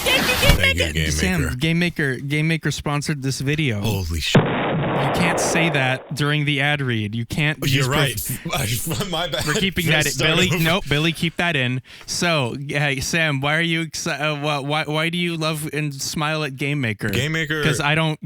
Thank you, Game Sam, Maker. Game Maker sponsored this video. Holy shit. You can't say that during the ad read. You can't. You're right. My bad. We're keeping that in. Billy, nope, Billy, keep that in. So, hey, Sam, why are you excited? Why do you love and smile at Game Maker? Game Maker. Because I don't,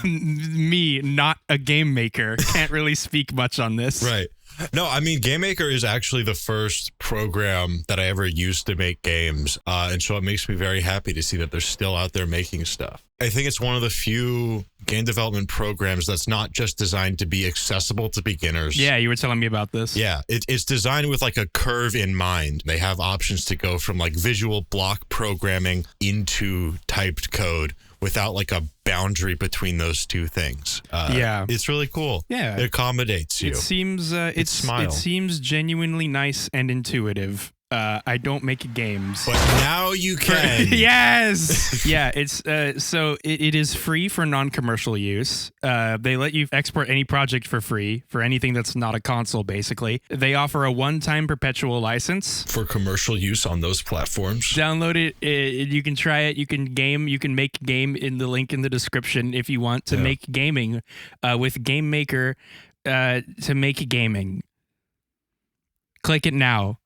me, not a game maker, can't really speak much on this. Right. No, I mean, Game Maker is actually the first program that I ever used to make games. And so it makes me very happy to see that they're still out there making stuff. I think it's one of the few game development programs that's not just designed to be accessible to beginners. Yeah, you were telling me about this. Yeah, it's designed with like a curve in mind. They have options to go from like visual block programming into typed code without like a boundary between those two things. Yeah, it's really cool. Yeah, it accommodates you. It seems it seems genuinely nice and intuitive. I don't make games, but now you can. Yes. Yeah, it's so it is free for non-commercial use. They let you export any project for free for anything that's not a console. Basically, they offer a one-time perpetual license for commercial use on those platforms. Download it. You can try it. You can game. You can make game in the link in the description if you want to make gaming with Game Maker to make gaming. Click it now.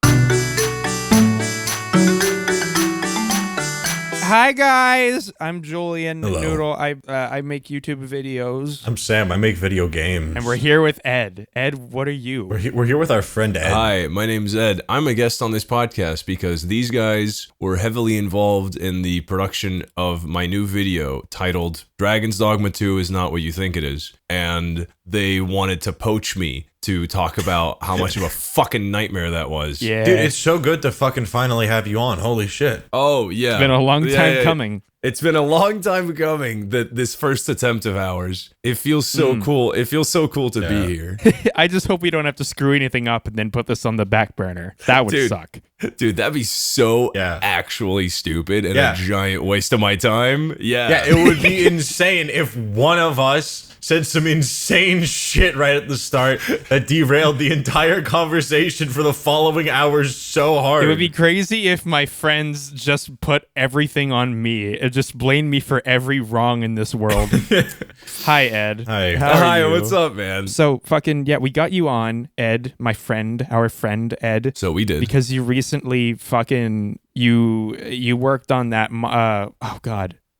Hi guys, I'm Julian. Hello. Noodle. I make YouTube videos. I'm Sam. I make video games. And we're here with Ed. Ed, what are you? We're here with our friend Ed. Hi, my name's Ed. I'm a guest on this podcast because these guys were heavily involved in the production of my new video titled Dragon's Dogma 2 is Not What You Think It Is. And they wanted to poach me to talk about how much of a fucking nightmare that was. Yeah. Dude, it's so good to fucking finally have you on. Holy shit. Oh, yeah. It's been a long time coming. It's been a long time coming, that this first attempt of ours. It feels so cool. It feels so cool to be here. I just hope we don't have to screw anything up and then put this on the back burner. That would suck. Dude, that'd be so actually stupid and a giant waste of my time. Yeah, it would be insane if one of us said some insane shit right at the start that derailed the entire conversation for the following hours so hard. It would be crazy if my friends just put everything on me. It just blamed me for every wrong in this world. Hi, Ed. Hi. Hi, what's up, man? So fucking, we got you on, Ed, my friend, our friend, Ed. So we did. Because you recently fucking, you worked on that,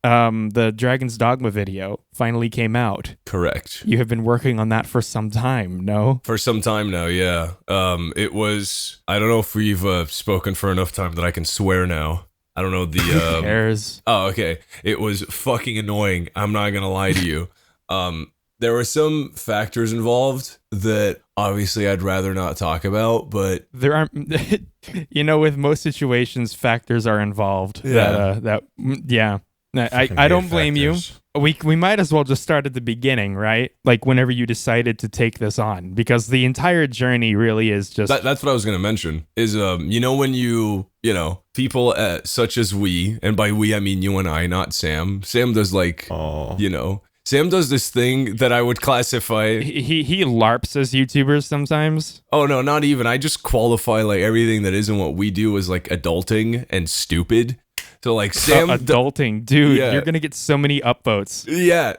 the Dragon's Dogma video finally came out. Correct. You have been working on that for some time, no? For some time now, yeah. It was, I don't know if we've spoken for enough time that I can swear now. I don't know the... Who cares? Oh, okay. It was fucking annoying. I'm not gonna lie to you. There were some factors involved that obviously I'd rather not talk about, but... There aren't... with most situations, factors are involved. Yeah. I don't blame you. We might as well just start at the beginning, right? Like whenever you decided to take this on, because the entire journey really is just... That's what I was going to mention, is, when people such as we, and by we I mean you and I, not Sam. Sam does Sam does this thing that I would classify... He LARPs as YouTubers sometimes. Oh, no, not even. I just qualify like everything that isn't what we do as like adulting and stupid. So like Sam... adulting. Dude, you're going to get so many upvotes. Yeah.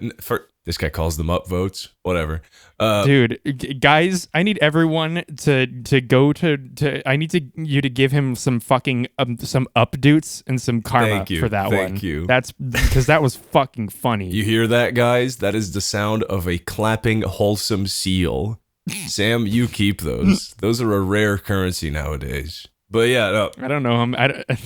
This guy calls them upvotes. Whatever. Dude, guys, I need everyone to go to I need you to give him some fucking some updates and some karma for that one. Thank you. That's because that was fucking funny. You hear that, guys? That is the sound of a clapping wholesome seal. Sam, you keep those. Those are a rare currency nowadays. But yeah, no. I don't know.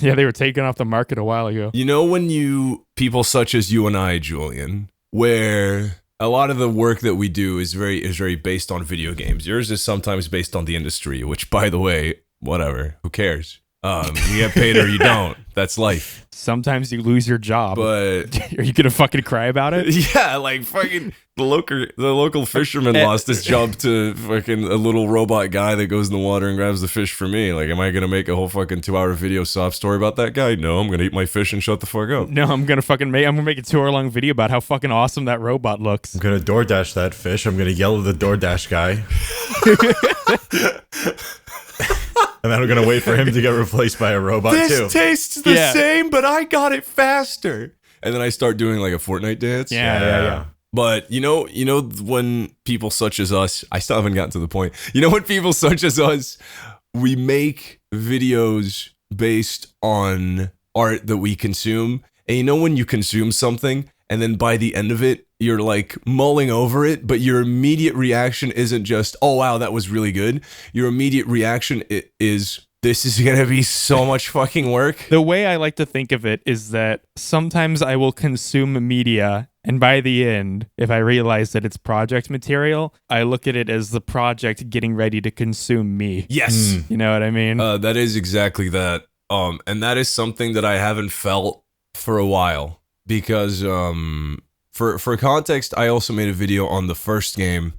They were taken off the market a while ago. You know when people such as you and I, Julian, where a lot of the work that we do is very based on video games. Yours is sometimes based on the industry, which, by the way, whatever, who cares? You get paid or you don't. That's life. Sometimes you lose your job. But are you gonna fucking cry about it? Yeah, like fucking the local fisherman lost his job to fucking a little robot guy that goes in the water and grabs the fish for me. Like, am I gonna make a whole fucking 2-hour video sob story about that guy? No, I'm gonna eat my fish and shut the fuck up. No, I'm gonna make a 2-hour-long video about how fucking awesome that robot looks. I'm gonna DoorDash that fish. I'm gonna yell at the DoorDash guy. And then I'm gonna wait for him to get replaced by a robot This too. tastes the Yeah. same, but I got it faster. And then I start doing like a Fortnite dance. Yeah. But you know when people such as us, I still haven't gotten to the point. You know when people such as us, we make videos based on art that we consume. And you know when you consume something and then by the end of it, you're like mulling over it, but your immediate reaction isn't just, oh wow, that was really good. Your immediate reaction is, this is gonna be so much fucking work. The way I like to think of it is that sometimes I will consume media, and by the end, if I realize that it's project material, I look at it as the project getting ready to consume me. Yes. You know what I mean? That is exactly that. And that is something that I haven't felt for a while because for context, I also made a video on the first game,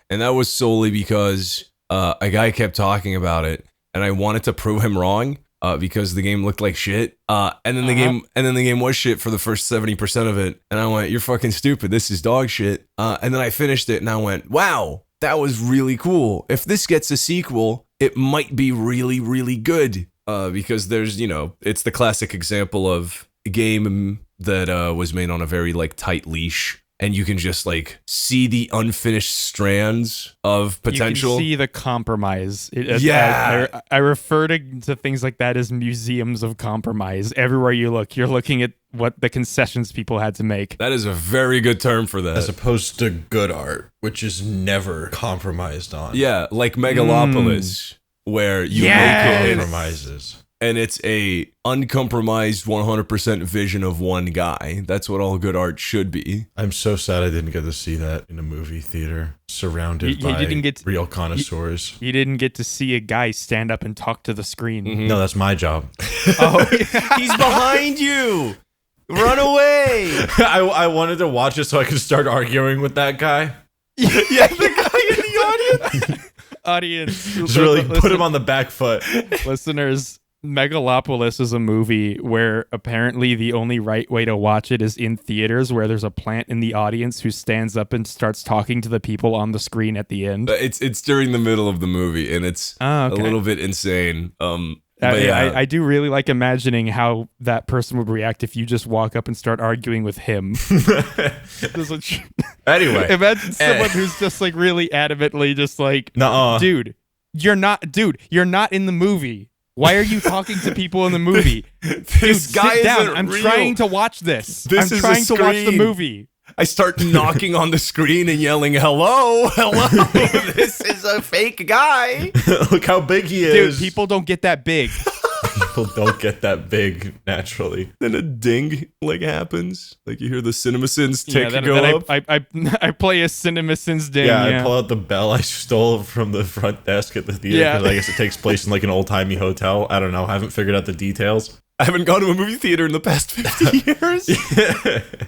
and that was solely because a guy kept talking about it, and I wanted to prove him wrong because the game looked like shit. And then the game was shit for the first 70% of it, and I went, "You're fucking stupid. This is dog shit." And then I finished it, and I went, "Wow, that was really cool. If this gets a sequel, it might be really, really good." Because there's, it's the classic example of a game that was made on a very like tight leash, and you can just like see the unfinished strands of potential. You can see the compromise. Yeah. I refer to things like that as museums of compromise. Everywhere you look, you're looking at what the concessions people had to make. That is a very good term for that. As opposed to good art, which is never compromised on. Yeah, like Megalopolis, where you make it Compromises. and it's a uncompromised 100% vision of one guy. That's what all good art should be. I'm so sad I didn't get to see that in a movie theater, surrounded by real connoisseurs. You didn't get to see a guy stand up and talk to the screen. No, that's my job. Oh, He's behind you. Run away. I wanted to watch it so I could start arguing with that guy. Yeah, the guy in the audience. audience. Just really put him on the back foot. Listeners, Megalopolis is a movie where apparently the only right way to watch it is in theaters, where there's a plant in the audience who stands up and starts talking to the people on the screen at the end. It's during the middle of the movie, and it's a little bit insane. But yeah. I do really like imagining how that person would react if you just walk up and start arguing with him. Anyway. Imagine someone who's just like really adamantly just like, Nuh-uh. dude, you're not in the movie. Why are you talking to people in the movie? This Dude, guy sit down. isn't I'm real. trying to watch this. This I'm is a trying to watch the screen. movie. I start knocking on the screen and yelling, hello. This is a fake guy. Look how big he Dude, is. people don't get that big. People don't get that big naturally. Then a ding like happens. Like you hear the CinemaSins tick then, go then up. I play a CinemaSins ding. Yeah, I pull out the bell I stole from the front desk at the theater. Yeah. 'Cause I guess it takes place in like an old-timey hotel. I don't know. I haven't figured out the details. I haven't gone to a movie theater in the past 50 years.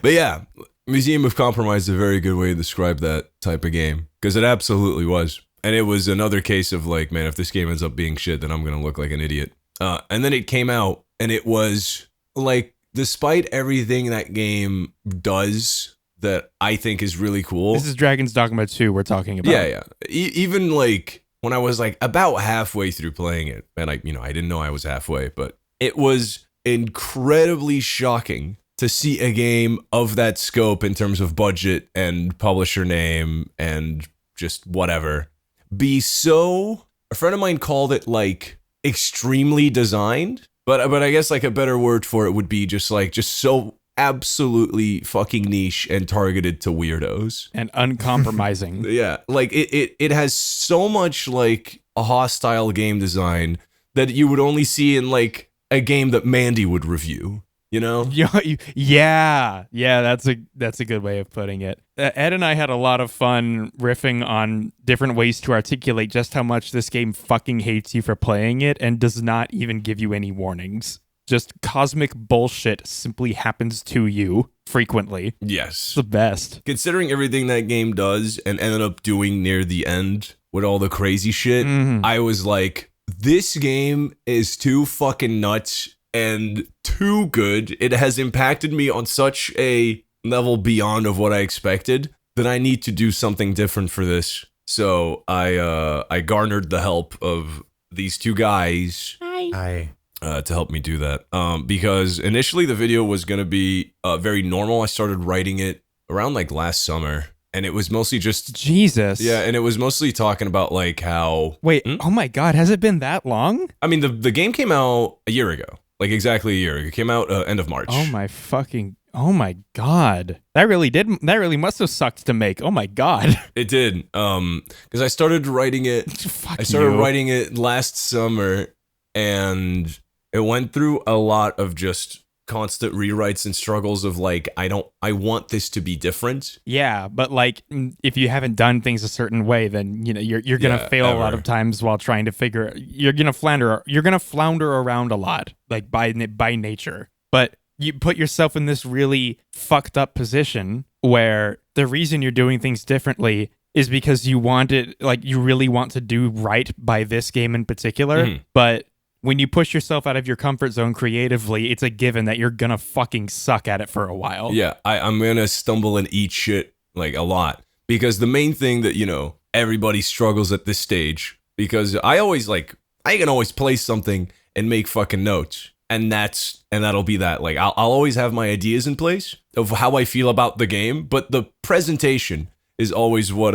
But yeah, Museum of Compromise is a very good way to describe that type of game. Because it absolutely was. And it was another case of like, man, if this game ends up being shit, then I'm going to look like an idiot. And then it came out, and it was like, despite everything that game does that I think is really cool. This is Dragon's Dogma 2 we're talking about. Yeah. Even like when I was like about halfway through playing it, and I didn't know I was halfway, but it was incredibly shocking to see a game of that scope in terms of budget and publisher name and just whatever be so. A friend of mine called it like extremely designed, but I guess like a better word for it would be just so absolutely fucking niche and targeted to weirdos And uncompromising. yeah, like it has so much like a hostile game design that you would only see in like a game that Mandy would review, you know? Yeah, that's a good way of putting it. Ed and I had a lot of fun riffing on different ways to articulate just how much this game fucking hates you for playing it and does not even give you any warnings. Just cosmic bullshit simply happens to you frequently. Yes. It's the best. Considering everything that game does and ended up doing near the end with all the crazy shit, I was like, this game is too fucking nuts and too good. It has impacted me on such a level beyond of what I expected that I need to do something different for this. So I garnered the help of these two guys I to help me do that. Because initially the video was going to be very normal. I started writing it around like last summer, and it was mostly just Jesus. yeah, and it was mostly talking about like how Wait, oh my God, has it been that long? I mean the game came out a year ago, like exactly a year ago. It came out end of March. Oh my God. That really must have sucked to make. Oh my God. It did. Because I started writing it. Fuck I started you. writing it last summer, and it went through a lot of just constant rewrites and struggles of like I want this to be different. Yeah, but like if you haven't done things a certain way, then you know you're gonna Yeah, fail a lot ever. of times while trying to figure. You're gonna flounder around a lot, like by nature. But you put yourself in this really fucked up position where the reason you're doing things differently is because you want it, like you really want to do right by this game in particular. Mhm. But when you push yourself out of your comfort zone creatively, it's a given that you're gonna fucking suck at it for a while. Yeah, I'm gonna stumble and eat shit like a lot, because the main thing that, you know, everybody struggles at this stage, because I can always play something and make fucking notes, and that'll be that. Like I'll always have my ideas in place of how I feel about the game, but the presentation is always what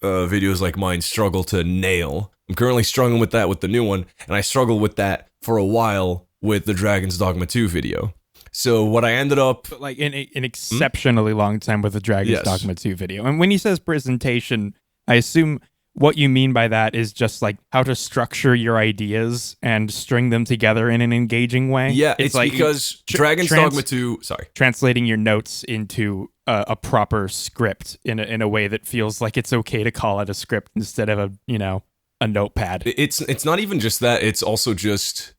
videos like mine struggle to nail. I'm currently struggling with that with the new one, and I struggled with that for a while with the Dragon's Dogma 2 video. So what I ended up But like in an exceptionally long time with the Dragon's Yes. Dogma 2 video. And when he says presentation, I assume what you mean by that is just like how to structure your ideas and string them together in an engaging way. Yeah, it's like because Dragon's Dogma 2, sorry. translating your notes into a proper script in a way that feels like it's okay to call it a script instead of a notepad. It's not even just that, it's also just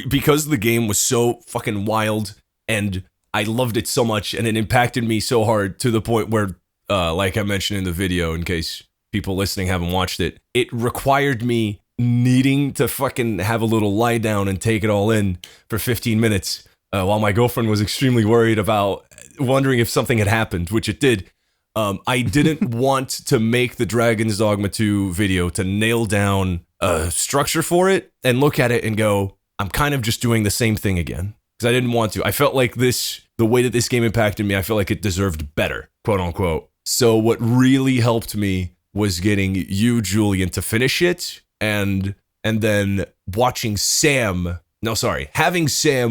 because the game was so fucking wild and I loved it so much and it impacted me so hard to the point where like I mentioned in the video, in case people listening haven't watched it, it required me needing to fucking have a little lie down and take it all in for 15 minutes while my girlfriend was extremely worried about wondering if something had happened, which it did. I didn't want to make the Dragon's Dogma 2 video to nail down a structure for it and look at it and go, I'm kind of just doing the same thing again. Because I didn't want to. I felt like the way that this game impacted me, I felt like it deserved better, quote unquote. So what really helped me was getting you, Julian, to finish it, and then having Sam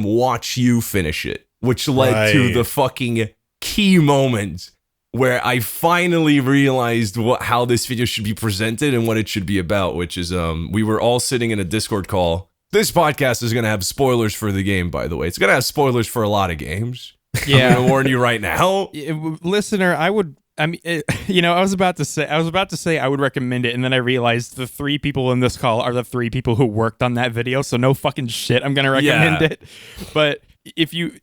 watch you finish it, which led to Right. the fucking key moment where I finally realized how this video should be presented and what it should be about, which is we were all sitting in a Discord call. This podcast is going to have spoilers for the game, by the way. It's going to have spoilers for a lot of games. I'm going to warn you right now. Listener, I was about to say I would recommend it, and then I realized the 3 people in this call are the 3 people who worked on that video, so no fucking shit I'm gonna recommend Yeah. it. But if you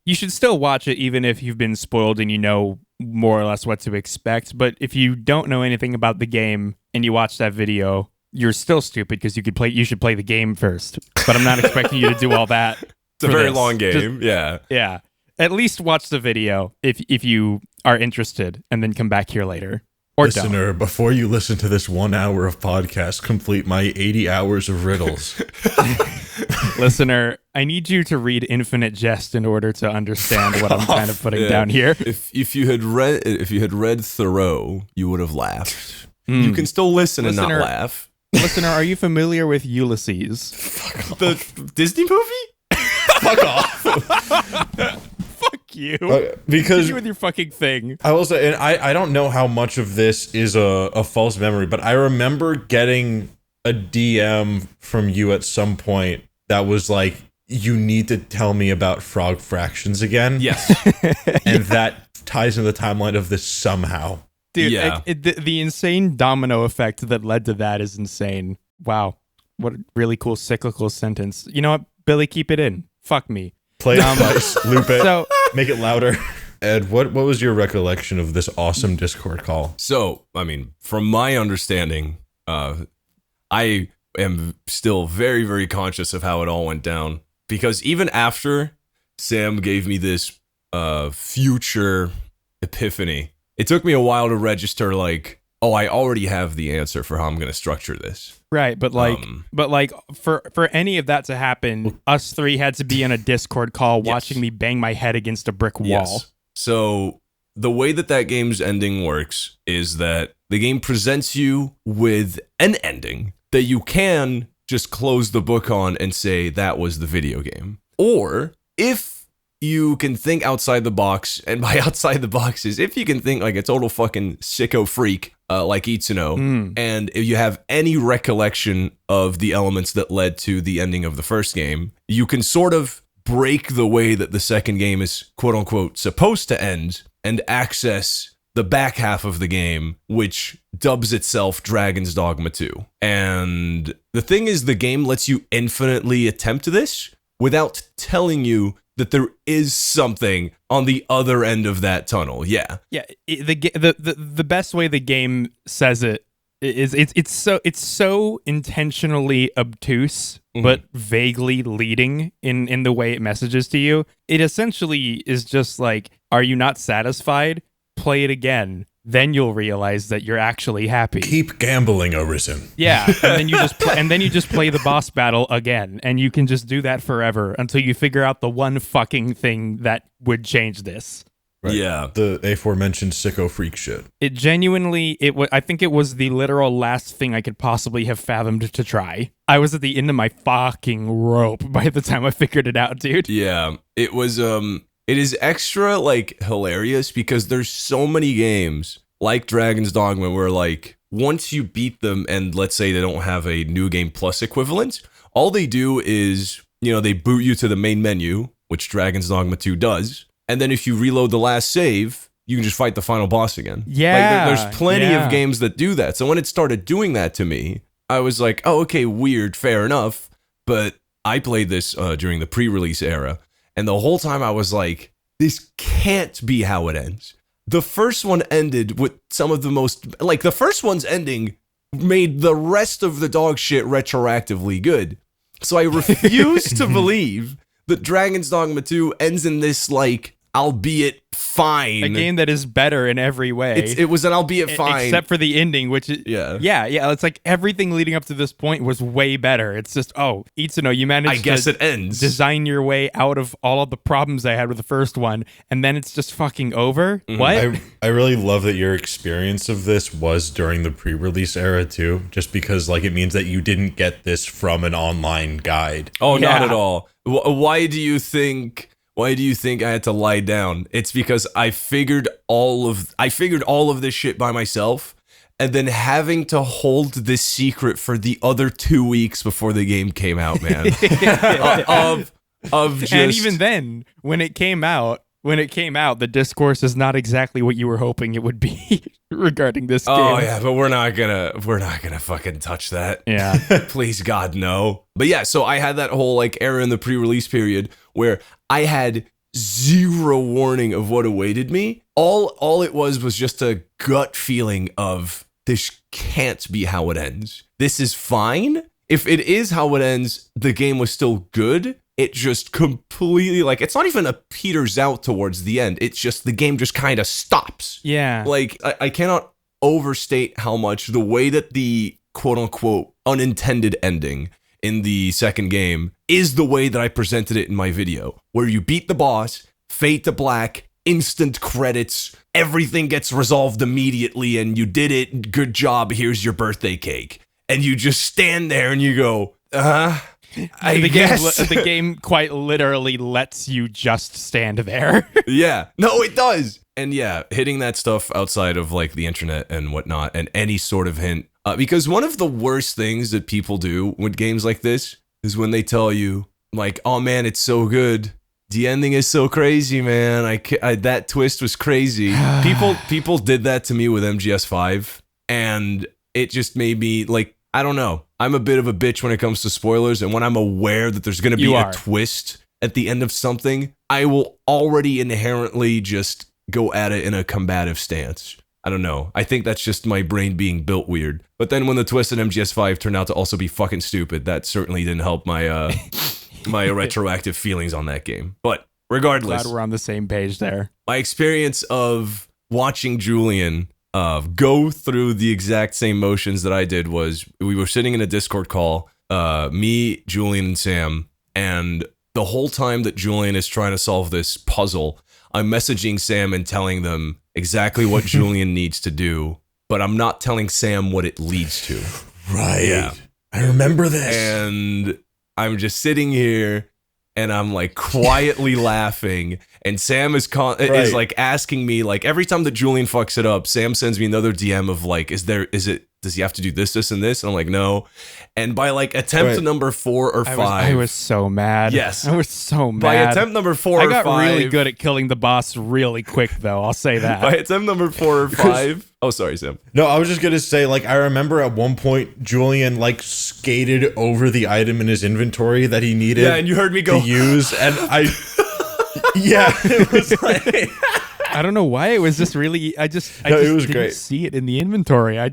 should still watch it, even if you've been spoiled and you know more or less what to expect. But if you don't know anything about the game and you watch that video, you're still stupid because you should play the game first. But I'm not expecting you to do all that. It's a very long game. Yeah. At least watch the video if you are interested, and then come back here later. Or don't. Listener, before you listen to this 1 hour of podcast, complete my 80 hours of riddles. Listener, I need you to read Infinite Jest in order to understand what I'm kind of putting down here. If you had read Thoreau, you would have laughed. You can still listen and Listener- not laugh. Listener, are you familiar with Ulysses? The Disney movie? Fuck off. Fuck you. Because Continue with your fucking thing. I will say, and I don't know how much of this is a false memory, but I remember getting a DM from you at some point that was like, you need to tell me about frog fractions again. Yes. And that ties into the timeline of this somehow. Dude, Yeah. the insane domino effect that led to that is insane. Wow. What a really cool cyclical sentence. You know what? Billy, keep it in. Fuck me. Play it twice, loop it, So, make it louder. Ed, what was your recollection of this awesome Discord call? So, I mean, from my understanding, I am still very, very conscious of how it all went down, because even after Sam gave me this future epiphany, it took me a while to register, like, oh, I already have the answer for how I'm going to structure this. Right, but for any of that to happen, us three had to be in a Discord call watching me bang my head against a brick wall. Yes. So the way that game's ending works is that the game presents you with an ending that you can just close the book on and say that was the video game. Or if you can think outside the box, and by outside the box is if you can think like a total fucking sicko freak like Itsuno, and if you have any recollection of the elements that led to the ending of the first game, you can sort of break the way that the second game is quote unquote supposed to end and access the back half of the game, which dubs itself Dragon's Dogma 2. And the thing is, the game lets you infinitely attempt this without telling you that there is something on the other end of that tunnel. Yeah. Yeah, the best way the game says it is it's so intentionally obtuse but vaguely leading in the way it messages to you. It essentially is just like, are you not satisfied? Play it again. Then you'll realize that you're actually happy. Keep gambling, Arisen. Yeah, and then you just play the boss battle again, and you can just do that forever until you figure out the one fucking thing that would change this. Right. Yeah. The aforementioned sicko freak shit. It genuinely, I think it was the literal last thing I could possibly have fathomed to try. I was at the end of my fucking rope by the time I figured it out, dude. Yeah. It was it is extra like hilarious because there's so many games like Dragon's Dogma where like once you beat them and let's say they don't have a new game plus equivalent, all they do is, you know, they boot you to the main menu, which Dragon's Dogma 2 does. And then if you reload the last save, you can just fight the final boss again. Yeah. Like, there's plenty of games that do that. So when it started doing that to me, I was like, oh, okay, weird, fair enough. But I played this during the pre-release era. And the whole time I was like, this can't be how it ends. The first one ended with some of the most, like the first one's ending made the rest of the dog shit retroactively good. So I refuse to believe that Dragon's Dogma 2 ends in this like, albeit fine. A game that is better in every way. It was an albeit fine. Except for the ending, which is... Yeah. It's like everything leading up to this point was way better. It's just, Itsuno, you managed it ends. Design your way out of all of the problems I had with the first one, and then it's just fucking over? Mm-hmm. What? I really love that your experience of this was during the pre-release era too, just because like it means that you didn't get this from an online guide. Oh, not at all. Why do you think I had to lie down? It's because I figured all of this shit by myself, and then having to hold this secret for the other 2 weeks before the game came out, man. And even then, when it came out, the discourse is not exactly what you were hoping it would be regarding this game. Oh yeah, but we're not gonna fucking touch that. Yeah. Please God, no. But yeah, so I had that whole like era in the pre-release period where I had zero warning of what awaited me. All it was just a gut feeling of this can't be how it ends. This is fine. If it is how it ends, the game was still good. It just completely, like, it's not even a peters out towards the end. It's just the game just kind of stops. Yeah. Like, I cannot overstate how much the way that the quote-unquote unintended ending in the second game is the way that I presented it in my video, where you beat the boss, fade to black, instant credits, everything gets resolved immediately, and you did it, good job, here's your birthday cake. And you just stand there and you go, the game quite literally lets you just stand there. Yeah. No, it does. And yeah, hitting that stuff outside of like the internet and whatnot and any sort of hint. Because one of the worst things that people do with games like this is when they tell you like, oh man, it's so good. The ending is so crazy, man. That twist was crazy. People did that to me with MGS5, and it just made me like, I don't know. I'm a bit of a bitch when it comes to spoilers, and when I'm aware that there's going to be a twist at the end of something, I will already inherently just go at it in a combative stance. I don't know. I think that's just my brain being built weird. But then when the twist in MGS5 turned out to also be fucking stupid, that certainly didn't help my my retroactive feelings on that game. But regardless, glad we're on the same page there. My experience of watching Julian go through the exact same motions that I did. Was we were sitting in a Discord call, me, Julian, and Sam, and the whole time that Julian is trying to solve this puzzle, I'm messaging Sam and telling them exactly what Julian needs to do, but I'm not telling Sam what it leads to. Right. Yeah. I remember this. And I'm just sitting here and I'm like quietly laughing, and Sam is like asking me, like, every time that Julian fucks it up, Sam sends me another DM of like, does he have to do this, this, and this? And I'm like, no. And by like attempt number 4 or 5, I was so mad. Yes. I was so mad. By attempt number 4 or 5, I got really good at killing the boss really quick, though. I'll say that. By attempt number 4 or 5. Oh, sorry, Sam. No, I was just gonna say, like, I remember at one point Julian like skated over the item in his inventory that he needed. Yeah, and you heard me go to use, and I. Yeah, it was like. I don't know why it was just really. I just it was didn't great. see it in the inventory. I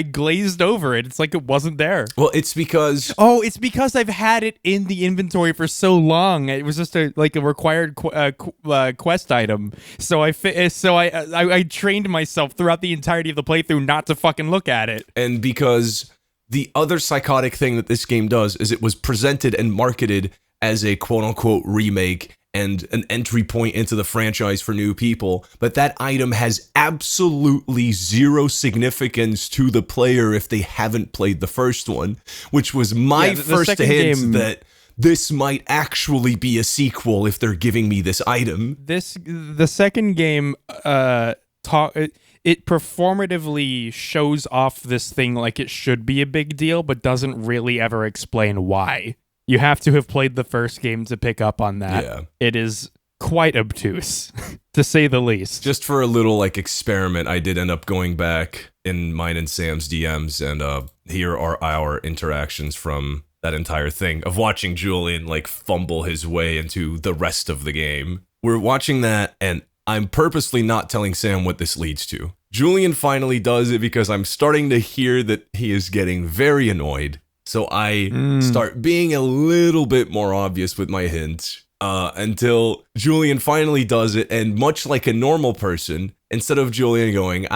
glazed over it. It's like it wasn't there. Well, it's because it's because I've had it in the inventory for so long. It was just a required quest item. So I trained myself throughout the entirety of the playthrough not to fucking look at it. And because the other psychotic thing that this game does is it was presented and marketed as a quote-unquote remake and an entry point into the franchise for new people, but that item has absolutely zero significance to the player if they haven't played the first one, which was my first hint that this might actually be a sequel if they're giving me this item. The second game it performatively shows off this thing like it should be a big deal, but doesn't really ever explain why. You have to have played the first game to pick up on that. Yeah. It is quite obtuse, to say the least. Just for a little like experiment, I did end up going back in mine and Sam's DMs, and here are our interactions from that entire thing of watching Julian like fumble his way into the rest of the game. We're watching that, and I'm purposely not telling Sam what this leads to. Julian finally does it because I'm starting to hear that he is getting very annoyed. So I start being a little bit more obvious with my hints until Julian finally does it. And much like a normal person, instead of Julian going,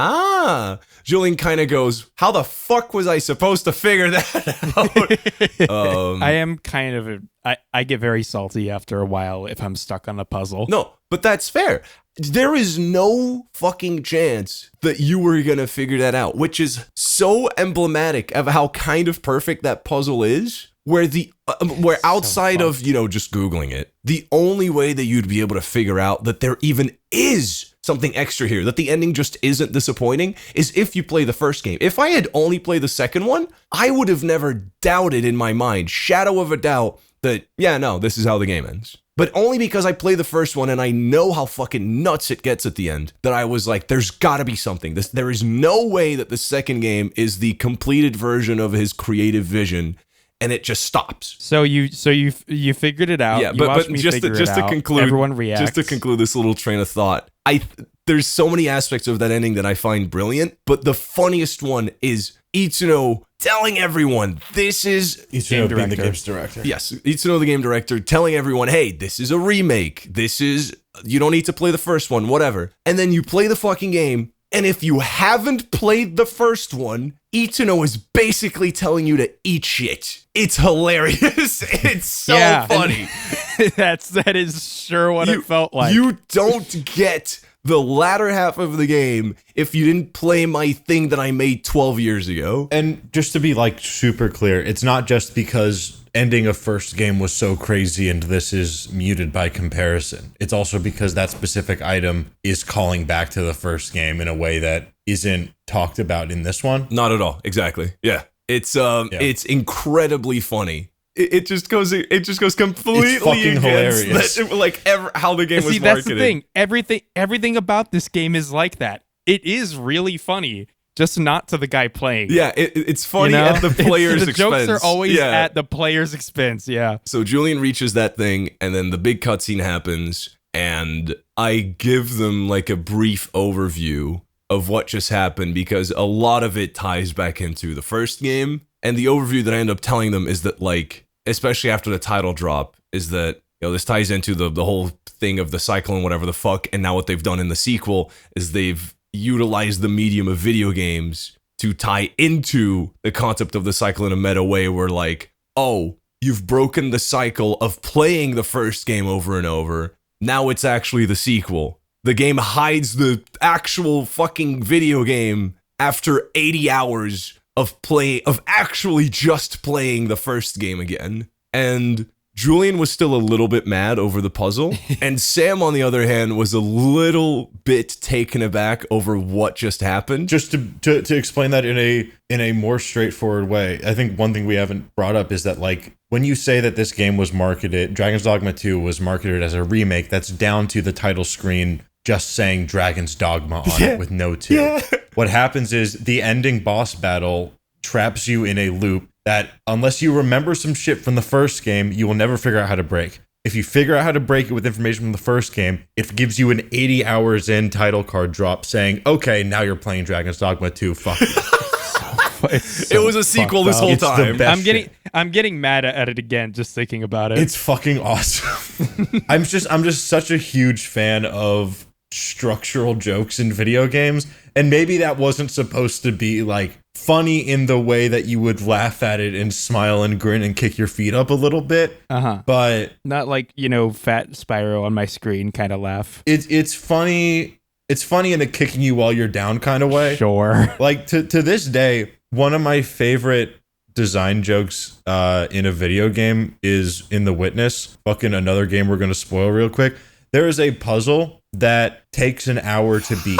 Julian kind of goes, how the fuck was I supposed to figure that out? I am kind of I get very salty after a while if I'm stuck on a puzzle. No, but that's fair. There is no fucking chance that you were gonna figure that out, which is so emblematic of how kind of perfect that puzzle is. Where outside of just Googling it, the only way that you'd be able to figure out that there even is something extra here, that the ending just isn't disappointing, is if you play the first game. If I had only played the second one, I would have never doubted in my mind, shadow of a doubt, that this is how the game ends. But only because I played the first one and I know how fucking nuts it gets at the end, that I was like, there's gotta be something. There is no way that the second game is the completed version of his creative vision, and it just stops. So you figured it out. Yeah, you but me just figure to it out. conclude, Everyone reacts. Just to conclude this little train of thought, there's so many aspects of that ending that I find brilliant, but the funniest one is Itsuno telling everyone this is Itsuno being the game's director. Yes, Itsuno, the game director, telling everyone, hey, this is a remake. You don't need to play the first one, whatever. And then you play the fucking game, and if you haven't played the first one, Itsuno is basically telling you to eat shit. It's hilarious. It's so funny. That is sure what it felt like. You don't get the latter half of the game if you didn't play my thing that I made 12 years ago. And just to be like super clear, it's not just because ending a first game was so crazy and this is muted by comparison. It's also because that specific item is calling back to the first game in a way that isn't talked about in this one. Not at all. Exactly. Yeah. It's incredibly funny. It just goes completely it's fucking hilarious. How the game was marketed. That's the thing. Everything about this game is like that. It is really funny, just not to the guy playing. Yeah, it's funny at the player's expense. The jokes are always at the player's expense. Yeah. So Julian reaches that thing, and then the big cutscene happens, and I give them like a brief overview of what just happened because a lot of it ties back into the first game. And the overview that I end up telling them is that, like, especially after the title drop, is that, this ties into the whole thing of the cycle and whatever the fuck. And now what they've done in the sequel is they've utilize the medium of video games to tie into the concept of the cycle in a meta way where like, oh, you've broken the cycle of playing the first game over and over. Now it's actually the sequel. The game hides the actual fucking video game after 80 hours of actually just playing the first game again. And Julian was still a little bit mad over the puzzle, and Sam, on the other hand, was a little bit taken aback over what just happened. Just to explain that in a more straightforward way, I think one thing we haven't brought up is that, like, when you say that this game was marketed, Dragon's Dogma 2 was marketed as a remake, that's down to the title screen just saying Dragon's Dogma on it with no 2. Yeah. What happens is the ending boss battle traps you in a loop that, unless you remember some shit from the first game, you will never figure out how to break. If you figure out how to break it with information from the first game, it gives you an 80 hours in title card drop saying, okay, now you're playing Dragon's Dogma 2. Fuck you. It was a sequel this whole time. I'm getting mad at it again just thinking about it. It's fucking awesome. I'm just such a huge fan of structural jokes in video games, and maybe that wasn't supposed to be like funny in the way that you would laugh at it and smile and grin and kick your feet up a little bit, but not like, you know, fat Spyro on my screen kind of laugh. It's funny in a kicking you while you're down kind of way. Sure. Like to this day, one of my favorite design jokes in a video game is in The Witness, fucking another game we're gonna spoil real quick. There is a puzzle that takes an hour to beat.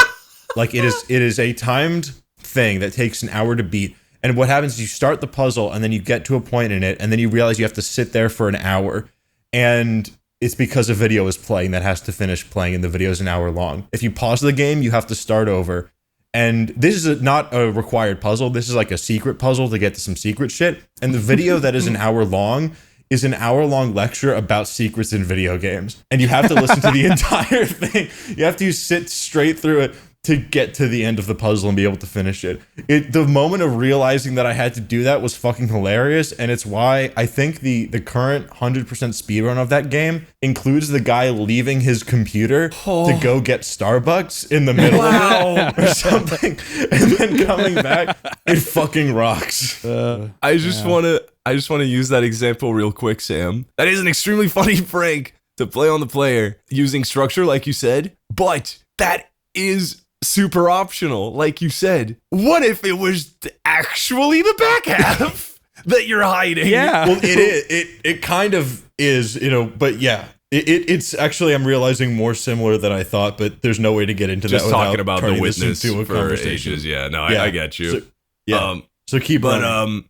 Like it is a timed thing that takes an hour to beat. And what happens is you start the puzzle and then you get to a point in it and then you realize you have to sit there for an hour. And it's because a video is playing that has to finish playing and the video is an hour long. If you pause the game, you have to start over. And this is not a required puzzle. This is like a secret puzzle to get to some secret shit. And the video that is an hour long is an hour-long lecture about secrets in video games. And you have to listen to the entire thing. You have to sit straight through it to get to the end of the puzzle and be able to finish it. The moment of realizing that I had to do that was fucking hilarious, and it's why I think the current 100% speedrun of that game includes the guy leaving his computer to go get Starbucks in the middle of it or something, and then coming back. It fucking rocks. I just want to use that example real quick, Sam. That is an extremely funny prank to play on the player using structure, like you said, but that is super optional, like you said. What if it was actually the back half that you're hiding? Yeah. Well, it is. It kind of is, you know, but yeah. It's actually, I'm realizing, more similar than I thought, but there's no way to get into just that talking about The Witness for ages. Yeah, no, I get you. So keep running.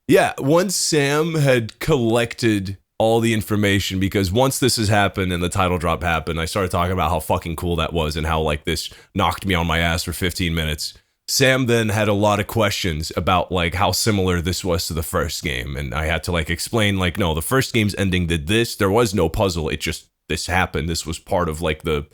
Yeah, once Sam had collected all the information, because once this has happened and the title drop happened, I started talking about how fucking cool that was and how like this knocked me on my ass for 15 minutes. Sam then had a lot of questions about like how similar this was to the first game, and I had to like explain like, no, the first game's ending did this. There was no puzzle. It just, this happened. This was part of like the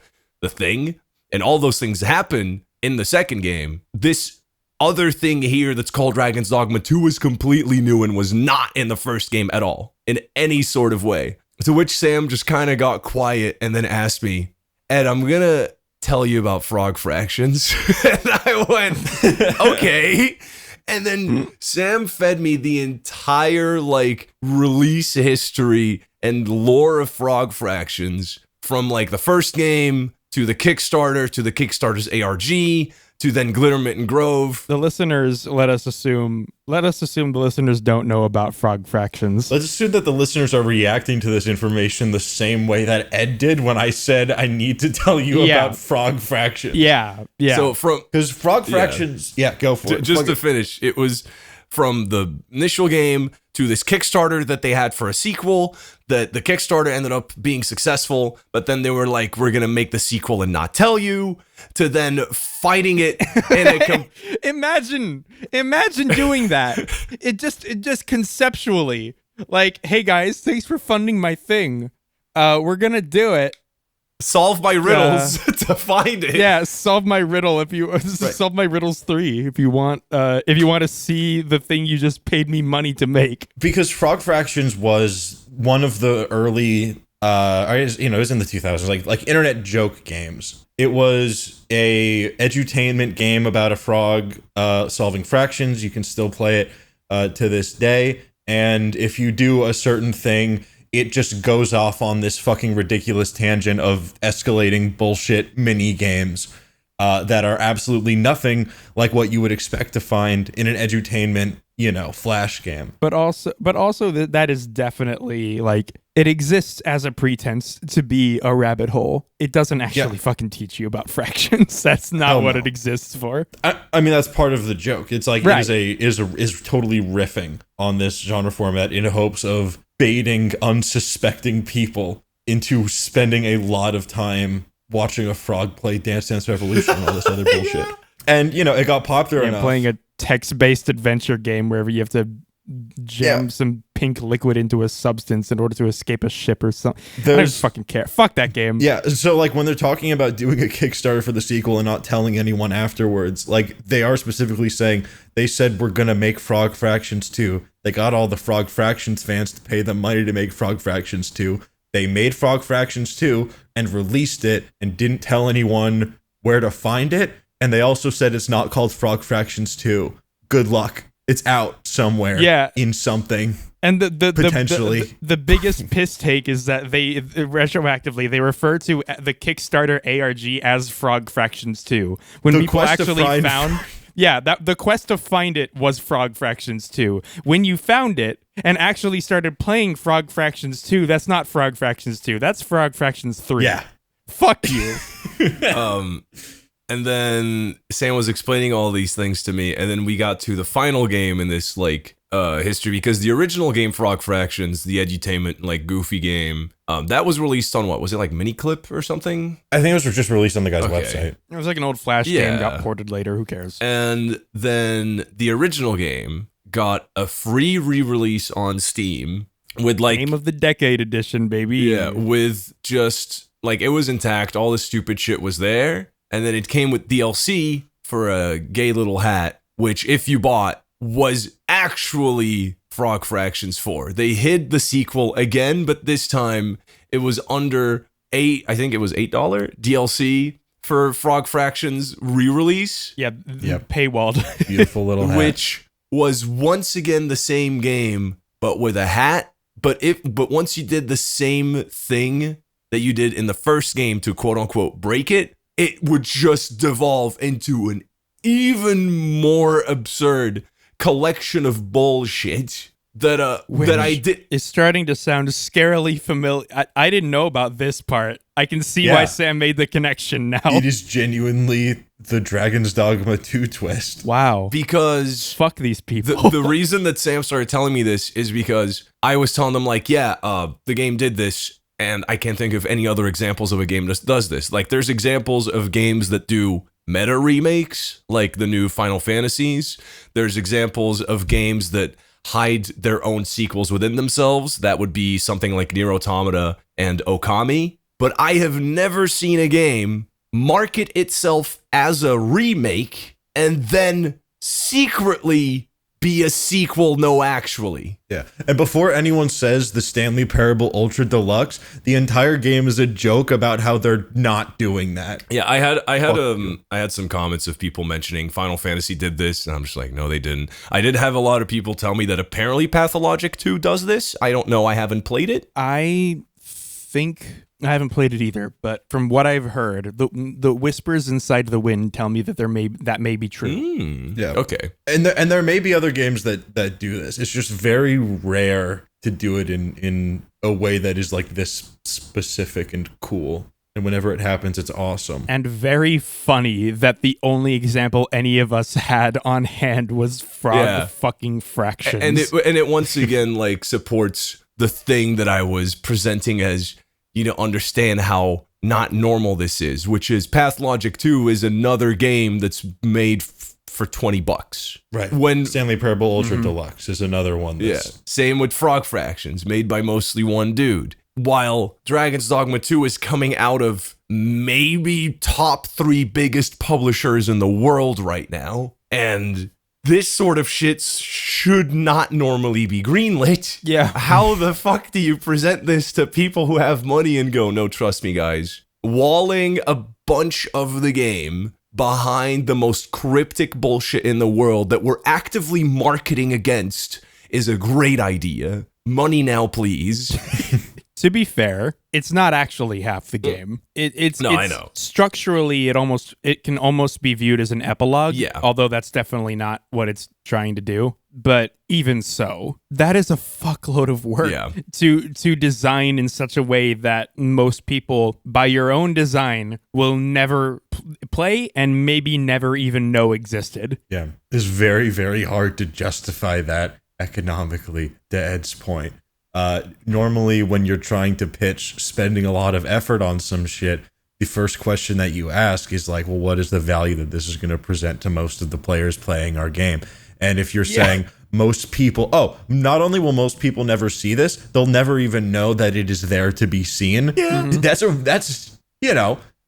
thing, and all those things happen in the second game. This other thing here that's called Dragon's Dogma 2 is completely new and was not in the first game at all, in any sort of way. To which Sam just kind of got quiet and then asked me, Ed, I'm gonna tell you about frog fractions. And I went, okay. And then Sam fed me the entire like release history and lore of frog fractions, from like the first game to the Kickstarter to the Kickstarter's ARG to then Glittermint Grove. The listeners, let us assume the listeners don't know about frog fractions. Let's assume that the listeners are reacting to this information the same way that Ed did when I said I need to tell you about frog fractions. Yeah. So because frog fractions, go for it. Just to finish, it was from the initial game to this Kickstarter that they had for a sequel, that the Kickstarter ended up being successful, but then they were like, we're going to make the sequel and not tell you, to then fighting it in a imagine doing that. It just conceptually, like, hey guys, thanks for funding my thing. We're going to do it. Solve my riddles to find it. Yeah, solve my riddle solve my riddles 3 if you want to see the thing you just paid me money to make. Because frog fractions was one of the early it was in the 2000s, like internet joke games. It was a edutainment game about a frog solving fractions. You can still play it to this day. And if you do a certain thing, it just goes off on this fucking ridiculous tangent of escalating bullshit mini games that are absolutely nothing like what you would expect to find in an edutainment, flash game. But also that is definitely like, it exists as a pretense to be a rabbit hole. It doesn't actually fucking teach you about fractions. That's not what it exists for. I mean, that's part of the joke. It's like Right. it is totally riffing on this genre format in hopes of baiting unsuspecting people into spending a lot of time watching a frog play Dance Dance Revolution and all this other bullshit. And it got popular enough. Playing a text-based adventure game where you have to jam some pink liquid into a substance in order to escape a ship or something. I don't fucking care. Fuck that game. Yeah, so like when they're talking about doing a Kickstarter for the sequel and not telling anyone afterwards, like they are specifically saying, they said we're gonna make Frog Fractions 2. They got all the Frog Fractions fans to pay them money to make Frog Fractions 2. They made Frog Fractions 2 and released it and didn't tell anyone where to find it. And they also said it's not called Frog Fractions 2. Good luck. It's out somewhere. Yeah. In something. And the Potentially. the biggest piss take is that they retroactively they refer to the Kickstarter ARG as Frog Fractions 2 when The people quest to actually find- found. Yeah, that the quest to find it was Frog Fractions 2. When you found it and actually started playing Frog Fractions 2, that's not Frog Fractions 2. That's Frog Fractions 3. Yeah. Fuck you. And then Sam was explaining all these things to me, and then we got to the final game in this history, because the original game Frog Fractions, the edutainment goofy game, that was released on what was it, like Miniclip or something? I think it was just released on the guy's Okay. website. It was like an old Flash game, got ported later. Who cares? And then the original game got a free re-release on Steam with Game of the Decade edition, baby. yeah, with just it was intact, all the stupid shit was there. And then it came with DLC for a gay little hat, which if you bought was actually Frog Fractions 4. They hid the sequel again, but this time it was under I think it was $8 DLC for Frog Fractions re-release. Yeah, Yep. paywalled. Beautiful little hat. Which was once again the same game, but with a hat. But once you did the same thing that you did in the first game to quote unquote break it, it would just devolve into an even more absurd collection of bullshit that I did. Is starting to sound scarily familiar. I didn't know about this part. I can see why Sam made the connection now. It is genuinely the Dragon's Dogma 2 twist. Wow. Because Fuck these people. the reason that Sam started telling me this is because I was telling them the game did this, and I can't think of any other examples of a game that does this. There's examples of games that do meta remakes, like the new Final Fantasies. There's examples of games that hide their own sequels within themselves. That would be something like Nier Automata and Okami. But I have never seen a game market itself as a remake and then secretly be a sequel, actually. Yeah. And before anyone says the Stanley Parable Ultra Deluxe, the entire game is a joke about how they're not doing that. Yeah, I had some comments of people mentioning Final Fantasy did this, and I'm just like, no, they didn't. I did have a lot of people tell me that apparently Pathologic 2 does this. I don't know, I haven't played it. I think I haven't played it either, but from what I've heard, the whispers inside the wind tell me that that may be true. Yeah. Okay. And there may be other games that do this. It's just very rare to do it in a way that is this specific and cool. And whenever it happens, it's awesome. And very funny that the only example any of us had on hand was Frog fucking Fractions. And it once again supports the thing that I was presenting as, understand how not normal this is, which is Pathologic 2 is another game that's made for $20. Right. When Stanley Parable Ultra Deluxe is another one that's same with Frog Fractions, made by mostly one dude. While Dragon's Dogma 2 is coming out of maybe top 3 biggest publishers in the world right now, and this sort of shit should not normally be greenlit. Yeah. How the fuck do you present this to people who have money and go, no, trust me, guys. Walling a bunch of the game behind the most cryptic bullshit in the world that we're actively marketing against is a great idea. Money now, please. To be fair, it's not actually half the game. I know. Structurally, it can almost be viewed as an epilogue. Yeah. Although that's definitely not what it's trying to do. But even so, that is a fuckload of work to design in such a way that most people, by your own design, will never play and maybe never even know existed. Yeah. It's very, very hard to justify that economically, to Ed's point. Normally when you're trying to pitch spending a lot of effort on some shit, the first question that you ask is like, well, what is the value that this is going to present to most of the players playing our game? And if you're saying most people, not only will most people never see this, they'll never even know that it is there to be seen. Yeah.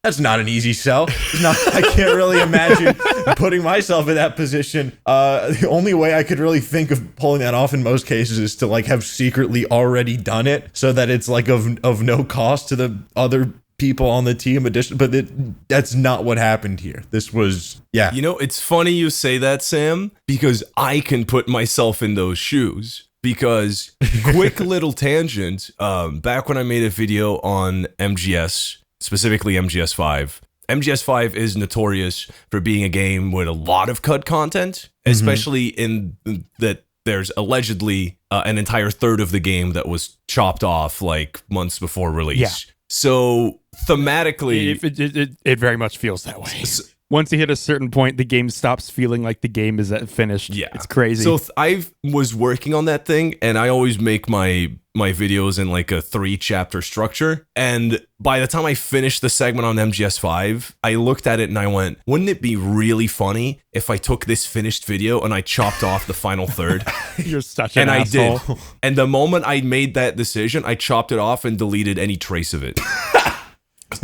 That's not an easy sell. I can't really imagine putting myself in that position. The only way I could really think of pulling that off in most cases is to like have secretly already done it so that it's like of no cost to the other people on the team. But that's not what happened here. This was, yeah. You know, it's funny you say that, Sam, because I can put myself in those shoes. Because, quick little tangent, back when I made a video on MGS, specifically MGS5. MGS5 is notorious for being a game with a lot of cut content, especially in that there's allegedly an entire third of the game that was chopped off like months before release. Yeah. So thematically, it very much feels that way. Once you hit a certain point, the game stops feeling like the game is finished. Yeah, it's crazy. So I was working on that thing, and I always make my videos in like a 3-chapter structure. And by the time I finished the segment on MGS5, I looked at it and I went, wouldn't it be really funny if I took this finished video and I chopped off the final third? You're such an asshole. And I did. And the moment I made that decision, I chopped it off and deleted any trace of it.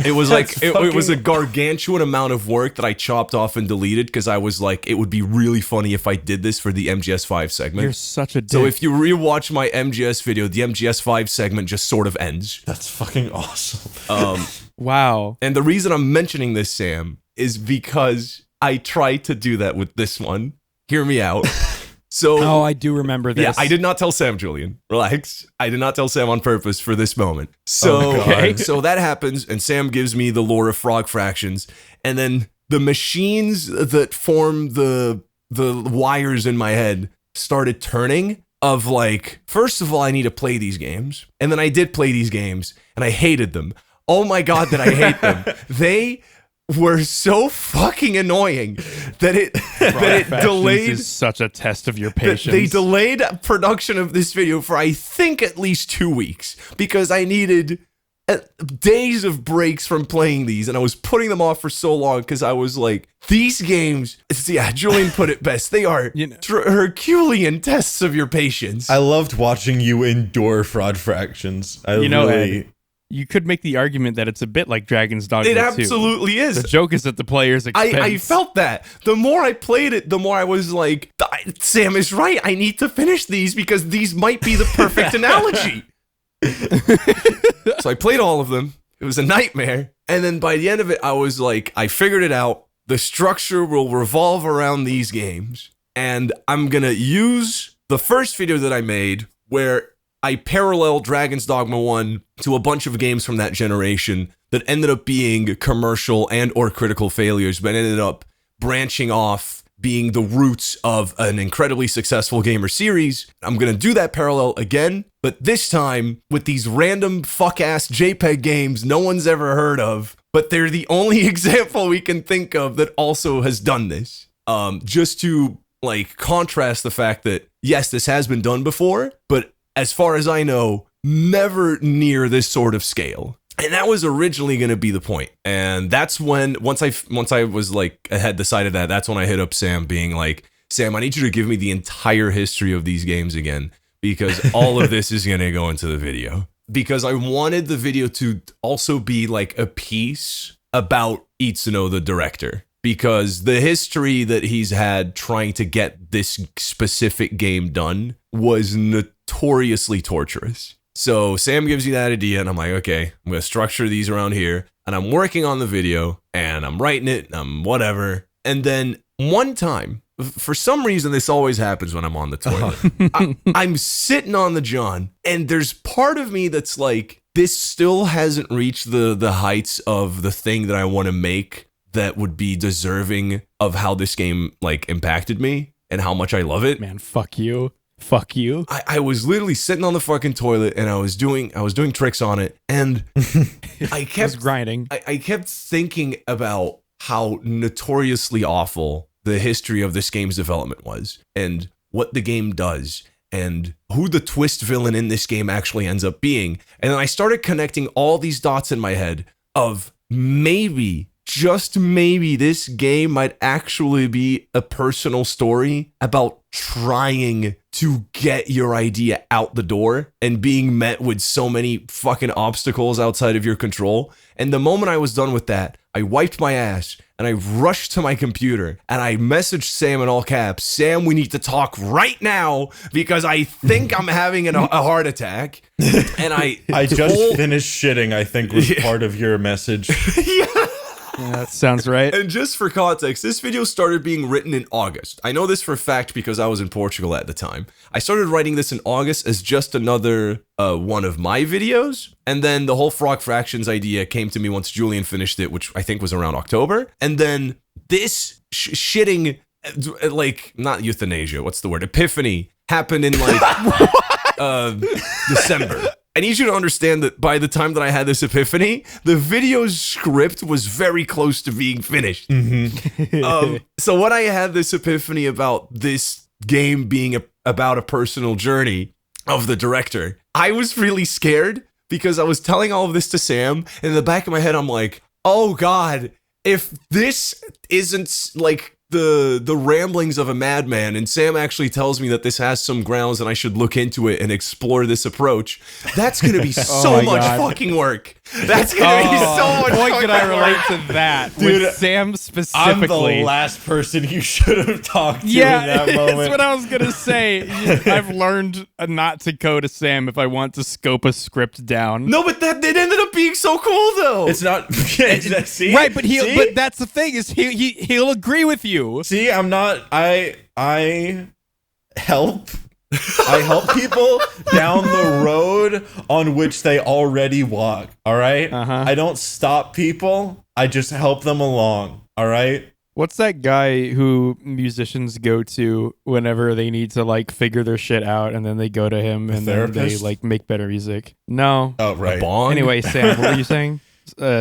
It was like it was a gargantuan amount of work that I chopped off and deleted because I was like, it would be really funny if I did this for the MGS5 segment. You're such a dick. So if you rewatch my MGS video, the MGS5 segment just sort of ends. That's fucking awesome. Wow. And the reason I'm mentioning this, Sam, is because I tried to do that with this one. Hear me out. So, I do remember this. Yeah, I did not tell Sam, Julian. Relax. I did not tell Sam on purpose for this moment. So, so that happens, and Sam gives me the lore of frog fractions, and then the machines that form the wires in my head started turning of like, first of all, I need to play these games. And then I did play these games, and I hated them. Oh my God, did I hate them. They were so fucking annoying that it delayed. This is such a test of your patience. They delayed production of this video for I think at least 2 weeks because I needed days of breaks from playing these, and I was putting them off for so long because I was like, these games. Yeah, Julian put it best. They are Herculean tests of your patience. I loved watching you endure fraud fractions. Ed, you could make the argument that it's a bit like Dragon's Dogma 2. It absolutely is. The joke is at the player's expense. I felt that. The more I played it, the more I was like, Sam is right. I need to finish these because these might be the perfect analogy. So I played all of them. It was a nightmare. And then by the end of it, I was like, I figured it out. The structure will revolve around these games. And I'm going to use the first video that I made where I paralleled Dragon's Dogma 1 to a bunch of games from that generation that ended up being commercial and or critical failures, but ended up branching off, being the roots of an incredibly successful gamer series. I'm going to do that parallel again, but this time with these random fuck-ass JPEG games no one's ever heard of, but they're the only example we can think of that also has done this. Just to like contrast the fact that, yes, this has been done before, but as far as I know, never near this sort of scale. And that was originally going to be the point. And that's when, once I was like, I had decided that, that's when I hit up Sam being like, Sam, I need you to give me the entire history of these games again, because all of this is going to go into the video. Because I wanted the video to also be like a piece about Itsuno, the director. because the history that he's had trying to get this specific game done was notoriously torturous. So Sam gives you that idea, and I'm like, okay, I'm going to structure these around here. And I'm working on the video, and I'm writing it, and I'm whatever. And then one time, for some reason, this always happens when I'm on the toilet. I'm sitting on the John, and there's part of me that's like, this still hasn't reached the heights of the thing that I want to make that would be deserving of how this game like impacted me and how much I love it. Man, fuck you. Fuck you. I was literally sitting on the fucking toilet and I was doing tricks on it, and I kept grinding. I kept thinking about how notoriously awful the history of this game's development was, and what the game does, and who the twist villain in this game actually ends up being. And then I started connecting all these dots in my head of maybe, just maybe, this game might actually be a personal story about trying to get your idea out the door and being met with so many fucking obstacles outside of your control. And the moment I was done with that, I wiped my ass and I rushed to my computer and I messaged Sam in all caps, Sam, we need to talk right now because I think I'm having a heart attack. And I just finished shitting, I think was part of your message. Yeah, that sounds right. And just for context, this video started being written in August. I know this for a fact because I was in Portugal at the time. I started writing this in August as just another one of my videos. And then the whole Frog Fractions idea came to me once Julian finished it, which I think was around October. And then this shitting, like, not euthanasia, what's the word? Epiphany happened in like December. I need you to understand that by the time that I had this epiphany, the video's script was very close to being finished. So when I had this epiphany about this game being about a personal journey of the director, I was really scared because I was telling all of this to Sam. And in the back of my head, I'm like, oh God, if this isn't like the ramblings of a madman, and Sam actually tells me that this has some grounds and I should look into it and explore this approach, that's going to be so much fucking work. That's going to be so much Boy, fucking could I relate work. to that. Dude, with Sam specifically. I'm the last person you should have talked to in that moment. That's what I was going to say. I've learned not to go to Sam if I want to scope a script down. No, but that it ended up being so cool though. It's not. See? Right, but See? but that's the thing is he'll agree with you. See, I'm not. I help. I help people down the road on which they already walk. All right. I don't stop people. I just help them along. All right. What's that guy who musicians go to whenever they need to like figure their shit out, and then they go to him and then they like make better music? No. Oh, right. Anyway, Sam, what were you saying?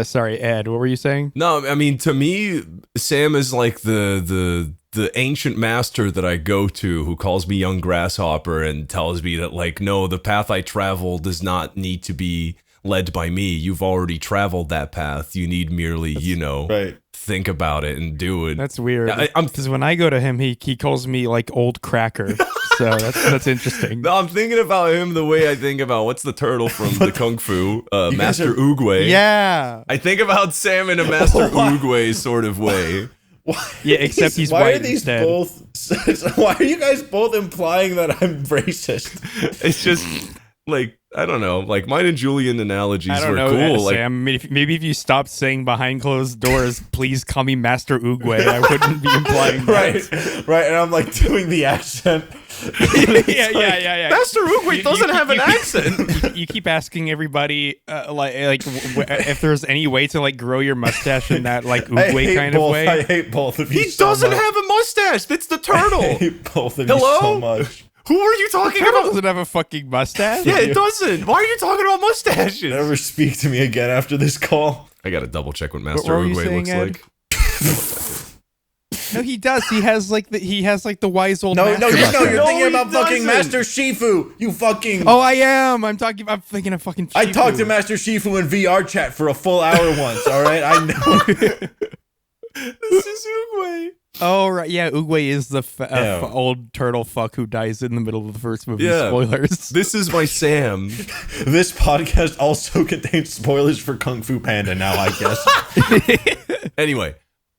Sorry, Ed, what were you saying? No, I mean, to me, Sam is like the ancient master that I go to who calls me young grasshopper and tells me that, like, no, the path I travel does not need to be led by me. You've already traveled that path. You need merely, think about it and do it. That's weird. Because when I go to him, he calls me like old cracker. So that's interesting. No, I'm thinking about him the way I think about what's the turtle from the Kung Fu, Master Oogway. Yeah. I think about Sam in a Master Oogway sort of way. Yeah, except he's why white are these instead. Why are you guys both implying that I'm racist? It's just like, I don't know, like mine and Julian analogies were cool. Like, Sam, maybe if you stopped saying behind closed doors, please call me Master Oogway, I wouldn't be implying that. Right, and I'm like doing the accent. Yeah. Master Oogway doesn't have an accent. You keep asking everybody, if there's any way to like grow your mustache in that like Oogway kind of way. I hate both of you. He doesn't have a mustache. That's the turtle. I hate both of you so much. Who are you talking Turtle about? doesn't have a fucking mustache. Yeah, it doesn't. Why are you talking about mustaches? Never speak to me again after this call. I gotta double check what Master What were you Oogway saying, looks Ed? like. No, he does. He has like the wise old. No, master you're mustache. thinking he about fucking doesn't. Master Shifu. You fucking. Oh, I am. I'm thinking of fucking. I Shifu. talked to Master Shifu in VR chat for a full hour once. All right, I know. This is Oogway. Oh right, yeah. Oogway is the old turtle fuck who dies in the middle of the first movie. Yeah. Spoilers. This is my Sam. This podcast also contains spoilers for Kung Fu Panda. Now, I guess. Anyway,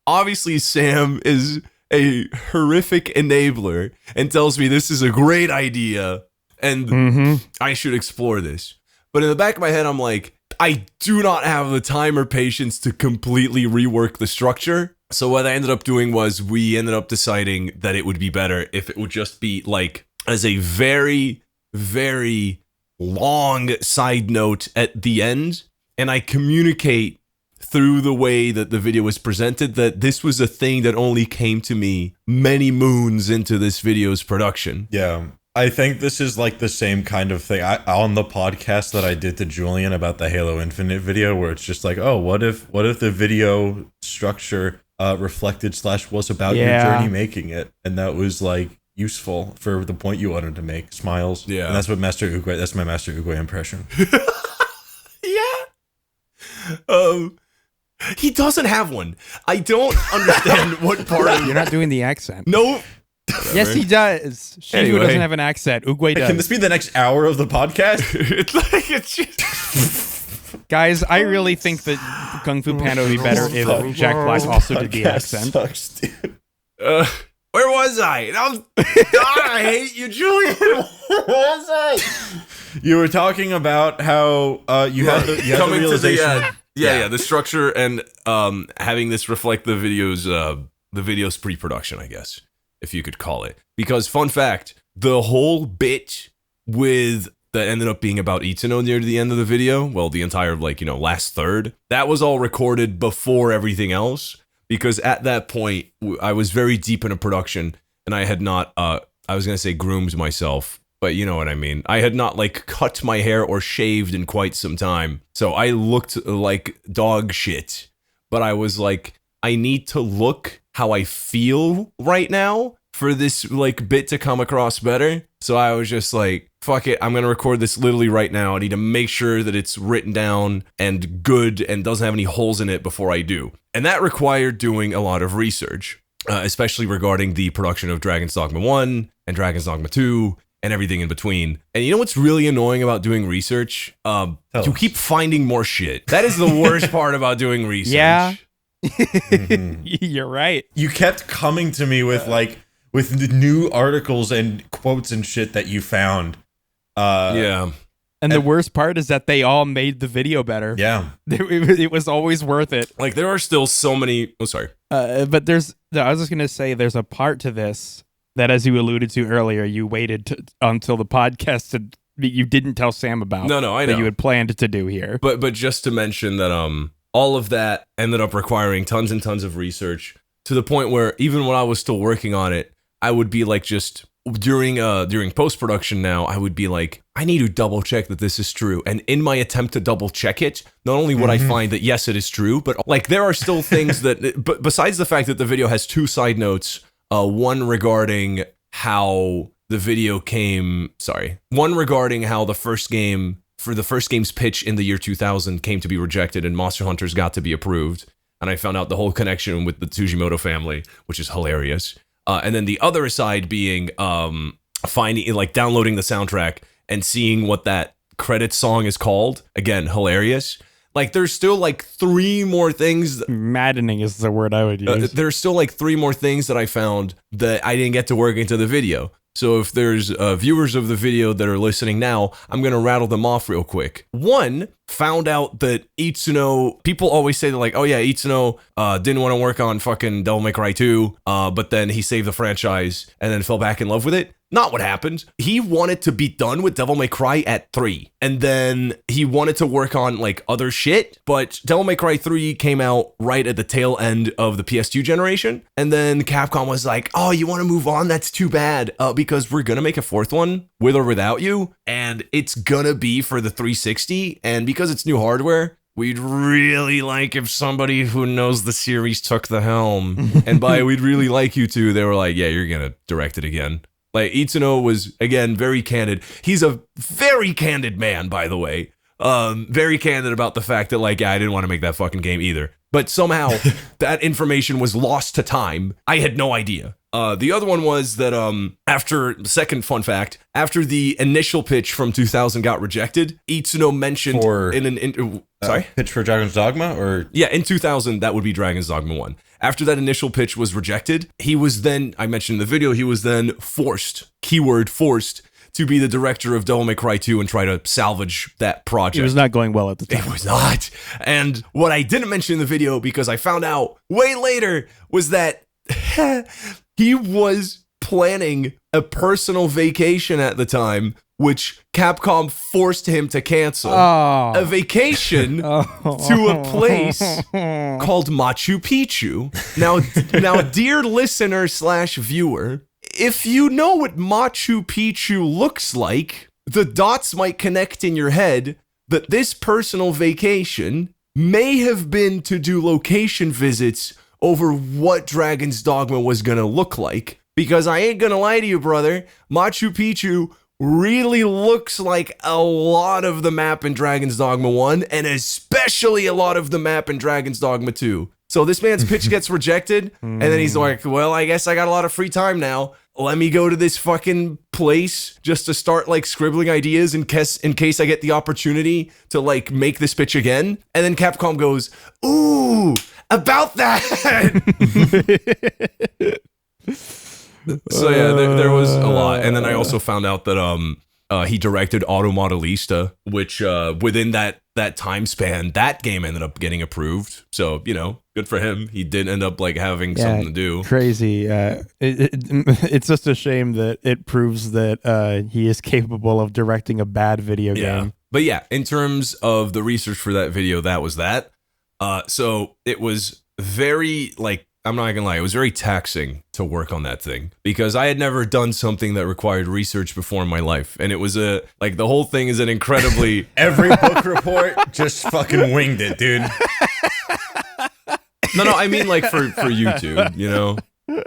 obviously Sam is a horrific enabler and tells me this is a great idea and I should explore this. But in the back of my head, I'm like, I do not have the time or patience to completely rework the structure. So what I ended up doing was we ended up deciding that it would be better if it would just be like as a very, very long side note at the end. And I communicate through the way that the video was presented that this was a thing that only came to me many moons into this video's production. Yeah. I think this is like the same kind of thing on the podcast that I did to Julian about the Halo Infinite video, where it's just like, oh, what if the video structure reflected / was about your journey making it, and that was like useful for the point you wanted to make. Smiles. Yeah. And that's what Master Oogway. That's my Master Oogway impression. Yeah. He doesn't have one. I don't understand what part of You're not doing the accent. No. Yes, he does. Shinju Anyway. doesn't have an accent. Oogway does. Can this be the next hour of the podcast? it's just... Guys, I really think that Kung Fu Panda would be better if Jack Black also did the accent. Sucks, dude. Where was I? I hate you, Julian. Where was I? You were talking about how you had the realization. The structure and having this reflect the video's pre-production, I guess, if you could call it. Because fun fact, the whole bit with that ended up being about Itsuno near the end of the video, well, the entire last third, that was all recorded before everything else. Because at that point, I was very deep into production, and I had not, I was going to say groomed myself, but you know what I mean. I had not, cut my hair or shaved in quite some time. So I looked like dog shit. But I was like, I need to look how I feel right now for this, bit to come across better. So I was just like, fuck it, I'm going to record this literally right now. I need to make sure that it's written down and good and doesn't have any holes in it before I do. And that required doing a lot of research, especially regarding the production of Dragon's Dogma 1 and Dragon's Dogma 2 and everything in between. And you know what's really annoying about doing research? You keep finding more shit. That is the worst part about doing research. Yeah. You're right. You kept coming to me with with new articles and quotes and shit that you found. And the worst part is that they all made the video better. Yeah. It was always worth it. There are still so many... Oh, sorry. But I was just going to say, there's a part to this that, as you alluded to earlier, you waited until the podcast you didn't tell Sam about. No, I know. That you had planned to do here. But just to mention that all of that ended up requiring tons and tons of research to the point where even when I was still working on it, I would be just during post-production now, I would be like, I need to double check that this is true. And in my attempt to double check it, not only would I find that yes, it is true, but there are still things that, but besides the fact that the video has two side notes, one regarding how the first game's pitch in the year 2000 came to be rejected and Monster Hunters got to be approved. And I found out the whole connection with the Tsujimoto family, which is hilarious. And then the other side being finding, downloading the soundtrack and seeing what that credit song is called. Again, hilarious. There's still three more things. Maddening is the word I would use. There's still three more things that I found that I didn't get to work into the video. So if there's viewers of the video that are listening now, I'm going to rattle them off real quick. One, found out that Itsuno, people always say that oh yeah, Itsuno didn't want to work on fucking Devil May Cry 2, but then he saved the franchise and then fell back in love with it. Not what happened. He wanted to be done with Devil May Cry at 3. And then he wanted to work on other shit, but Devil May Cry 3 came out right at the tail end of the PS2 generation. And then Capcom was like, oh, you want to move on? That's too bad, because we're going to make a fourth one with or without you. And it's going to be for the 360. And because it's new hardware, we'd really like if somebody who knows the series took the helm. And by we'd really like you to, they were like, yeah, you're going to direct it again. Itsuno was, again, very candid. He's a very candid man, by the way. Very candid about the fact that, I didn't want to make that fucking game either. but somehow that information was lost to time. I had no idea. The other one was that second fun fact, after the initial pitch from 2000 got rejected, Itsuno mentioned pitch for Dragon's Dogma, or yeah, in 2000 that would be Dragon's Dogma 1. After that initial pitch was rejected, he was then, I mentioned in the video, he was then forced, keyword forced, to be the director of Devil May Cry 2 and try to salvage that project. It was not going well at the time. It was not. And what I didn't mention in the video, because I found out way later, was that he was planning a personal vacation at the time, which Capcom forced him to cancel. A vacation to a place called Machu Picchu. Now, dear listener / viewer, if you know what Machu Picchu looks like, the dots might connect in your head that this personal vacation may have been to do location visits over what Dragon's Dogma was going to look like. Because I ain't going to lie to you, brother, Machu Picchu really looks like a lot of the map in Dragon's Dogma 1, and especially a lot of the map in Dragon's Dogma 2. So this man's pitch gets rejected, and then he's like, well, I guess I got a lot of free time now. Let me go to this fucking place just to start like scribbling ideas in case I get the opportunity to like make this pitch again. And then Capcom goes, ooh, about that. So yeah, there was a lot. And then I also found out that he directed Automodelista, which within that time span, that game ended up getting approved. So, you know, good for him. He did end up like having something to do. Crazy. It's just a shame that it proves that he is capable of directing a bad video game. But yeah, in terms of the research for that video, that was that. So it was very like, I'm not gonna lie, it was very taxing to work on that thing because I had never done something that required research before in my life. And it was the whole thing is an incredibly... Every book report just fucking winged it, dude. No, I mean like for YouTube, you know?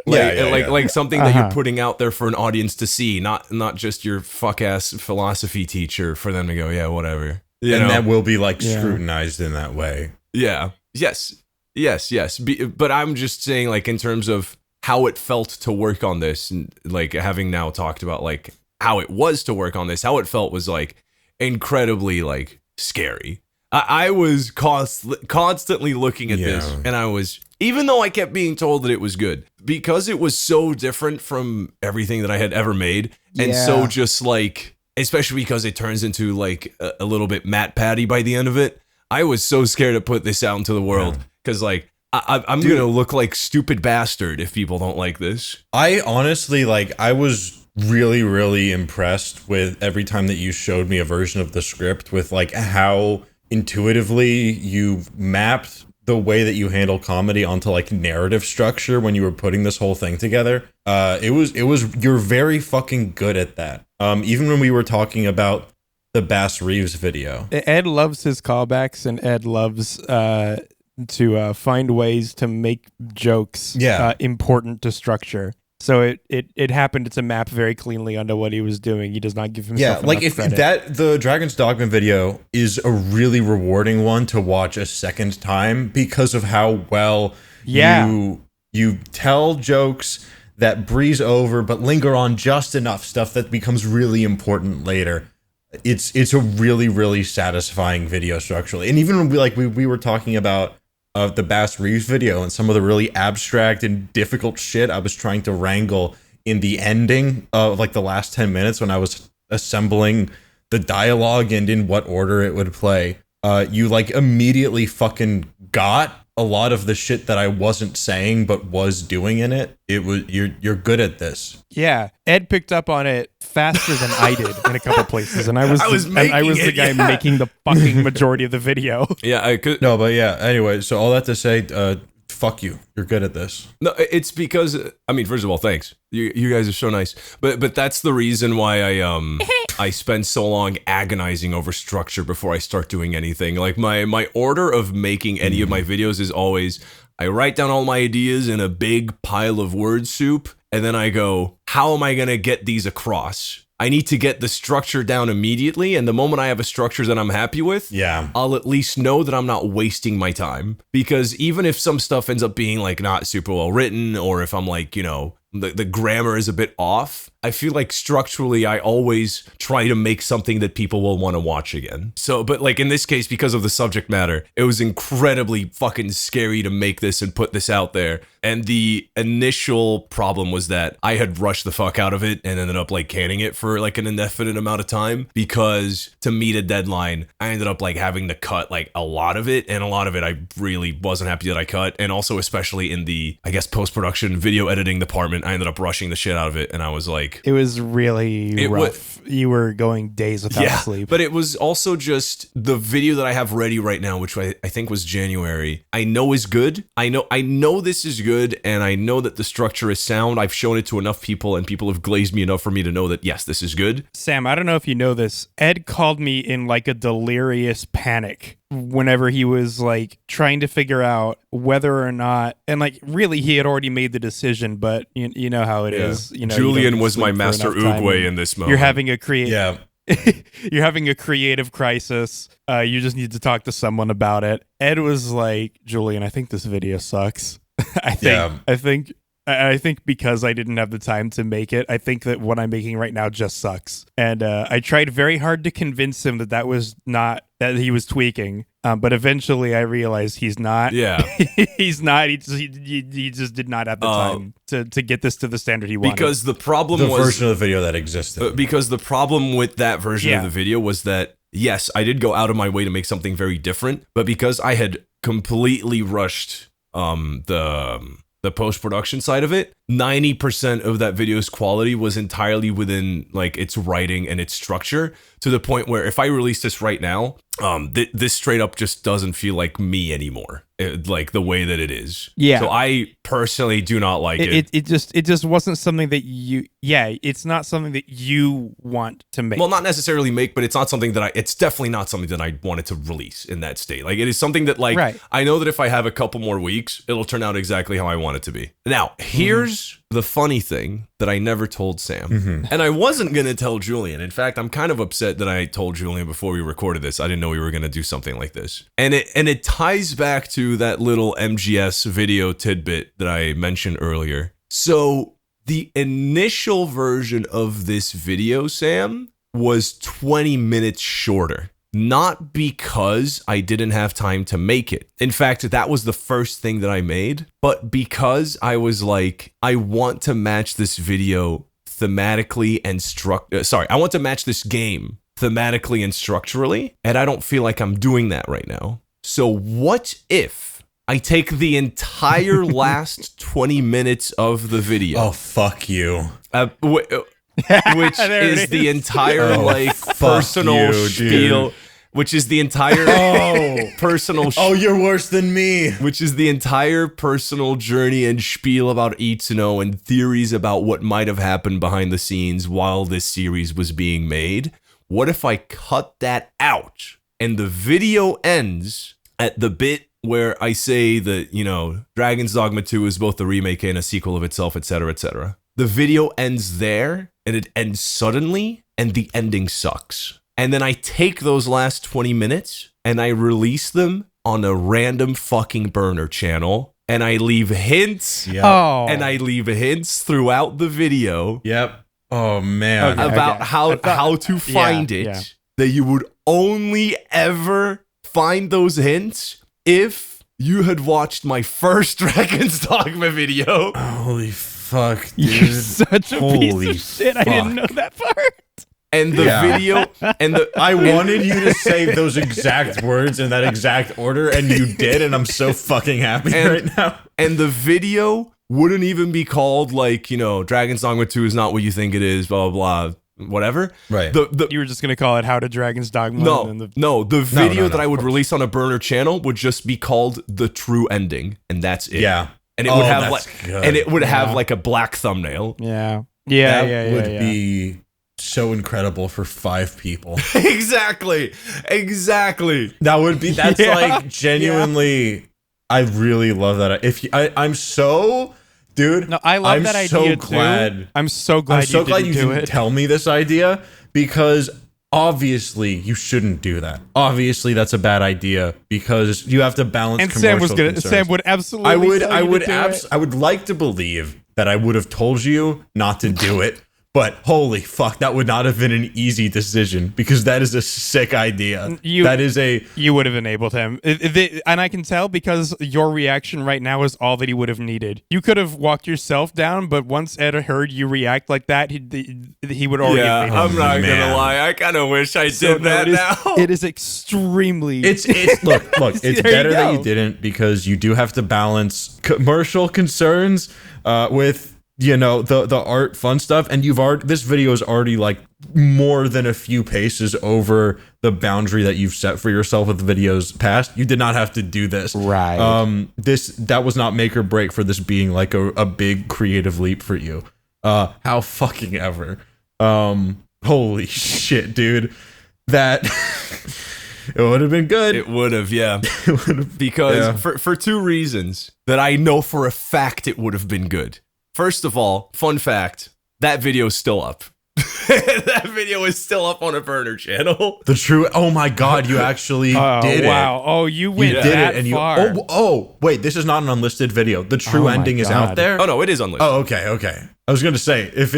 Like something that you're putting out there for an audience to see, not just your fuck-ass philosophy teacher for them to go, yeah, whatever. You know? That will be like scrutinized in that way. Yeah. Yes. But I'm just saying, like, in terms of how it felt to work on this, and like having now talked about like how it was to work on this, how it felt was like incredibly like scary. I was constantly looking at this, and I was, even though I kept being told that it was good, because it was so different from everything that I had ever made, and so just like, especially because it turns into like a little bit Matt Patty by the end of it, I was so scared to put this out into the world. Because, like, I'm going to look like stupid bastard if people don't like this. I honestly, like, I was really, really impressed with every time that you showed me a version of the script with, like, how intuitively you mapped the way that you handle comedy onto, like, narrative structure when you were putting this whole thing together. You're very fucking good at that. Even when we were talking about the Bass Reeves video. Ed loves his callbacks, and Ed loves... to find ways to make jokes important to structure. So it happened to map very cleanly onto what he was doing. He does not give himself enough credit. The Dragon's Dogma video is a really rewarding one to watch a second time because of how well you tell jokes that breeze over but linger on just enough stuff that becomes really important later. It's a really, really satisfying video structurally. And even when we were talking about the Bass Reeves video and some of the really abstract and difficult shit I was trying to wrangle in the ending of like the last 10 minutes when I was assembling the dialogue and in what order it would play, you like immediately fucking got a lot of the shit that I wasn't saying but was doing in it. You're good at this. Yeah, Ed picked up on it faster than I did in a couple places, and I was the guy making the fucking majority of the video. Yeah, I could. No, but yeah. Anyway, so all that to say, fuck you. You're good at this. No, it's because I mean, first of all, thanks. You guys are so nice. But that's the reason why I spend so long agonizing over structure before I start doing anything. Like my order of making any of my videos is always I write down all my ideas in a big pile of word soup, and then I go, how am I gonna get these across? I need to get the structure down immediately. And the moment I have a structure that I'm happy with, I'll at least know that I'm not wasting my time. Because even if some stuff ends up being like not super well written, or if I'm like, the grammar is a bit off, I feel like structurally I always try to make something that people will want to watch again. So, but like in this case, because of the subject matter, it was incredibly fucking scary to make this and put this out there. And the initial problem was that I had rushed the fuck out of it and ended up like canning it for like an indefinite amount of time, because to meet a deadline, I ended up like having to cut like a lot of it, and a lot of it I really wasn't happy that I cut. And also especially in the, I guess, post-production video editing department, I ended up rushing the shit out of it. And I was like, it was really rough. You were going days without sleep. But it was also just the video that I have ready right now, which I think was January, I know is good. I know this is good, and I know that the structure is sound. I've shown it to enough people, and people have glazed me enough for me to know that, yes, this is good. Sam, I don't know if you know this. Ed called me in like a delirious panic whenever he was like trying to figure out whether or not, and like really he had already made the decision, but you know how it is. Julian was my master Oogway in this moment. You're having a you're having a creative crisis. You just need to talk to someone about it. Ed was like, Julian, I think this video sucks. I think because I didn't have the time to make it, I think that what I'm making right now just sucks. And I tried very hard to convince him that was not, that he was tweaking. But eventually I realized he's not. Yeah. He's not. He just did not have the time to get this to the standard he wanted. Because the problem the was... version of the video that existed. Because the problem with that version of the video was that, yes, I did go out of my way to make something very different. But because I had completely rushed the post-production side of it, 90% of that video's quality was entirely within like its writing and its structure, to the point where if I release this right now, this straight up just doesn't feel like me anymore, like the way that it is. Yeah. So I personally do not like it. It just wasn't something that it's not something that you want to make. Well, not necessarily make, but it's not something that it's definitely not something that I wanted to release in that state. Like it is something that like, right. I know that if I have a couple more weeks, it'll turn out exactly how I want it to be. Now, here's the funny thing that I never told Sam. And I wasn't going to tell Julian. In fact, I'm kind of upset that I told Julian before we recorded this. I didn't know we were going to do something like this. And it ties back to that little MGS video tidbit that I mentioned earlier. So the initial version of this video, Sam, was 20 minutes shorter. Not because I didn't have time to make it. In fact, that was the first thing that I made, but because I was like, I want to match this video thematically and I want to match this game thematically and structurally, and I don't feel like I'm doing that right now. So what if I take the entire last 20 minutes of the video? Oh, fuck you. Which is the entire personal spiel. Which is the entire personal... you're worse than me. Which is the entire personal journey and spiel about Itsuno and theories about what might have happened behind the scenes while this series was being made. What if I cut that out and the video ends at the bit where I say that, Dragon's Dogma 2 is both a remake and a sequel of itself, etc., etc. The video ends there, and it ends suddenly, and the ending sucks. And then I take those last 20 minutes and I release them on a random fucking burner channel, and I leave hints. Yep. And I leave hints throughout the video. Yep. Oh man. About how to find it. Yeah. That you would only ever find those hints if you had watched my first Dragon's Dogma video. Holy fuck, dude. You're such a piece of shit. Fuck. I didn't know that part. And the video, I wanted you to say those exact words in that exact order, and you did, and I'm so fucking happy right now. And the video wouldn't even be called Dragon's Dogma 2 is not what you think it is, blah, blah, blah, whatever. Right. You were just going to call it How to Dragon's Dogma? The video that I would release on a burner channel would just be called The True Ending, and that's it. Yeah. And it would have have a black thumbnail. Yeah. That would be so incredible for 5 people. Exactly. That's like genuinely, I really love that. I'm so dude. No, I love that idea too. I'm so glad you didn't tell me this idea, because obviously you shouldn't do that. Obviously that's a bad idea, because you have to balance. And Sam would absolutely. I would like to believe that I would have told you not to do it. But holy fuck, that would not have been an easy decision, because that is a sick idea. You would have enabled him. And I can tell, because your reaction right now is all that he would have needed. You could have walked yourself down, but once Ed heard you react like that, he would already have made I'm not going to lie. I kind of wish I did that now. It is extremely... Look, it's better that you didn't, because you do have to balance commercial concerns with... the art fun stuff, and this video is already like more than a few paces over the boundary that you've set for yourself with videos past. You did not have to do this, right? That was not make or break for this being like a big creative leap for you. How fucking ever. Holy shit, dude. That it would have been good. It would have, yeah. Because for two reasons that I know for a fact it would have been good. First of all, fun fact, that video is still up. That video is still up on a burner channel. Oh my god, you actually did it. Wow. Oh, you went that far. Wait, this is not an unlisted video. The true ending is out there? Oh no, it is unlisted. Oh, okay. I was going to say, if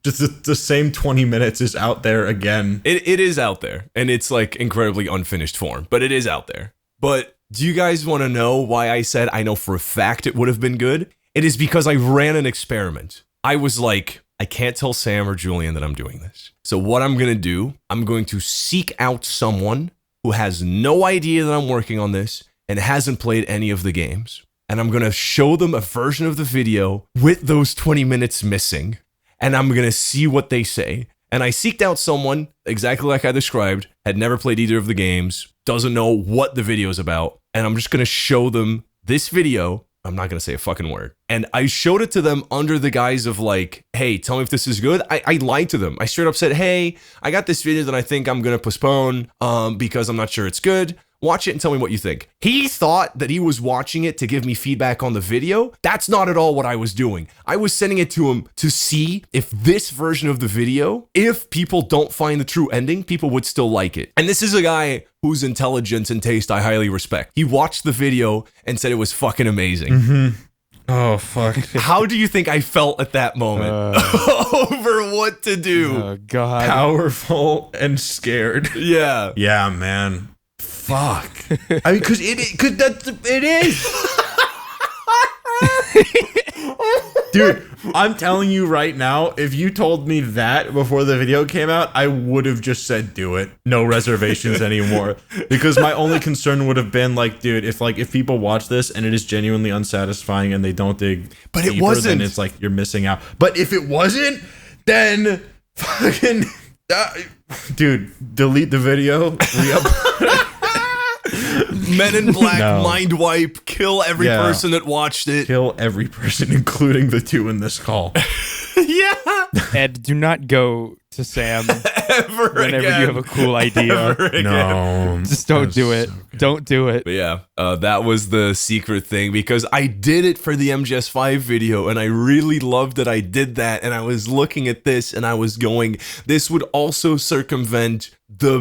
just the same 20 minutes is out there again. It is out there, and it's like incredibly unfinished form, but it is out there. But do you guys want to know why I said I know for a fact it would have been good? It is because I ran an experiment. I was like, I can't tell Sam or Julian that I'm doing this. So what I'm going to do, I'm going to seek out someone who has no idea that I'm working on this and hasn't played any of the games. And I'm going to show them a version of the video with those 20 minutes missing. And I'm going to see what they say. And I seeked out someone, exactly like I described, had never played either of the games, doesn't know what the video is about. And I'm just going to show them this video. I'm not going to say a fucking word. And I showed it to them under the guise of like, hey, tell me if this is good. I lied to them. I straight up said, hey, I got this video that I think I'm going to postpone because I'm not sure it's good. Watch it and tell me what you think. He thought that he was watching it to give me feedback on the video. That's not at all what I was doing. I was sending it to him to see if this version of the video, if people don't find the true ending, people would still like it. And this is a guy whose intelligence and taste I highly respect. He watched the video and said it was fucking amazing. Mm-hmm. Oh, fuck. How do you think I felt at that moment over what to do? Oh, God. Powerful and scared. Yeah. Yeah, man. Fuck. I mean, because it is. Dude, I'm telling you right now, if you told me that before the video came out, I would have just said do it. No reservations anymore. Because my only concern would have been like, dude, if people watch this and it is genuinely unsatisfying and they don't dig but deeper, it wasn't. then it's like you're missing out. But if it wasn't, then fucking dude, delete the video, re-upload. Men in Black, mind wipe, kill every person that watched it. Kill every person, including the two in this call. Yeah. Ed, do not go to Sam ever whenever again. You have a cool idea. No. Just don't do it. So don't do it. But yeah, that was the secret thing, because I did it for the MGS5 video and I really loved that I did that. And I was looking at this and I was going, this would also circumvent the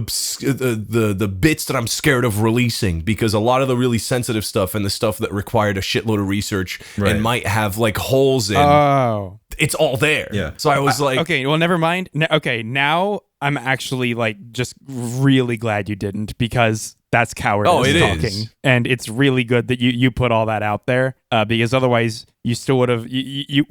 bits that I'm scared of releasing, because a lot of the really sensitive stuff and the stuff that required a shitload of research and might have like holes in, it's all there. Yeah. So I was like, okay, well, never mind. Okay, now I'm actually like just really glad you didn't, because that's cowardice talking. Is. And it's really good that you put all that out there, because otherwise you still would have you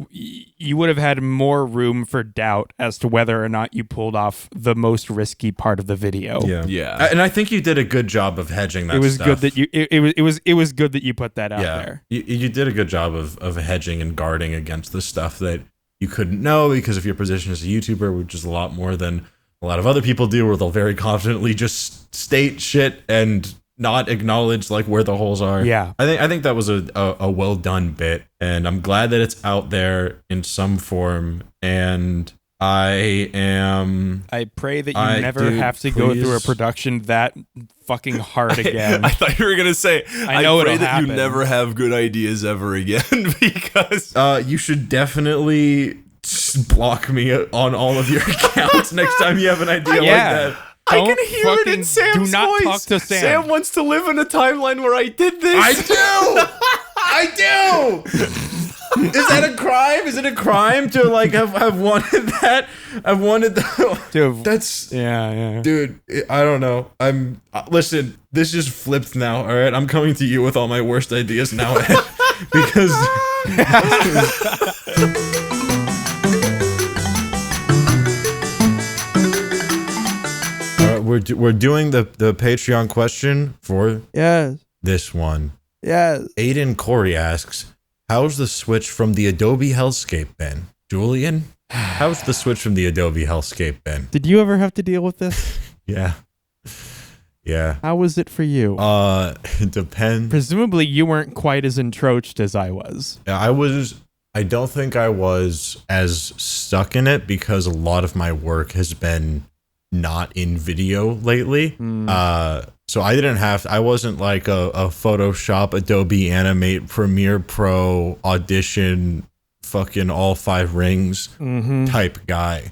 would have had more room for doubt as to whether or not you pulled off the most risky part of the video. Yeah. And I think you did a good job of hedging that. It was stuff. good that it was good that you put that out there. You did a good job of hedging and guarding against the stuff that you couldn't know because of your position as a YouTuber, which is a lot more than a lot of other people do, where they'll very confidently just state shit and not acknowledge like where the holes are. Yeah. I think that was a well done bit, and I'm glad that it's out there in some form. And I pray that you never have to go through a production that fucking hard again. I thought you were gonna say, I know pray it'll that happen. you never have good ideas ever again because You should definitely block me on all of your accounts next time you have an idea like that. I Don't can hear it fucking- in Sam's do not voice. talk to Sam. Sam wants to live in a timeline where I did this. I do. Is that a crime? Is it a crime to like have wanted that? I've wanted that. Dude, That's yeah. dude. I don't know. Listen. This just flipped now. All right. I'm coming to you with all my worst ideas now, Ed, because. We're doing the Patreon question for Yes. this one. Yes. Aiden Corey asks, how's the switch from the Adobe Hellscape been? Julian, how's the switch from the Adobe Hellscape been? Did you ever have to deal with this? Yeah. Yeah. How was it for you? It depends. Presumably you weren't quite as entrenched as I was. I don't think I was as stuck in it because a lot of my work has been not in video lately. So I wasn't like a Photoshop, Adobe Animate, Premiere Pro, Audition, fucking all 5 rings type guy.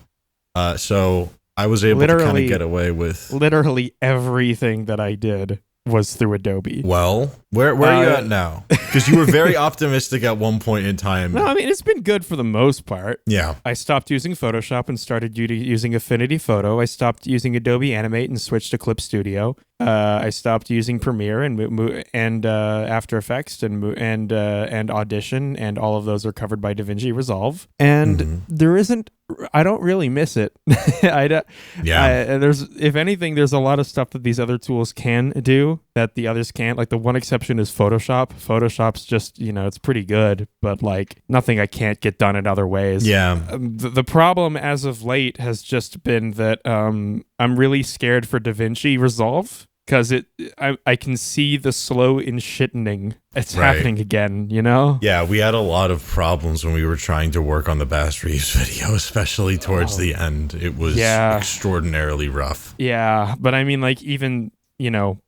So I was able to kind of Literally- get away with. Literally everything that I did was through Adobe. Well, where are you at now? Because you were very optimistic at one point in time. No, I mean, it's been good for the most part. Yeah. I stopped using Photoshop and started using Affinity Photo. I stopped using Adobe Animate and switched to Clip Studio. I stopped using Premiere and After Effects and Audition, and all of those are covered by DaVinci Resolve. And there isn't. I don't really miss it. There's, if anything, there's a lot of stuff that these other tools can do that the others can't. Like the one exception is Photoshop. Photoshop's just, it's pretty good, but like nothing I can't get done in other ways. Yeah. The problem as of late has just been that I'm really scared for DaVinci Resolve because I can see the slow enshittening. It's happening again, Yeah, we had a lot of problems when we were trying to work on the Bass Reeves video, especially towards the end. It was extraordinarily rough. Yeah, but I mean, like, even,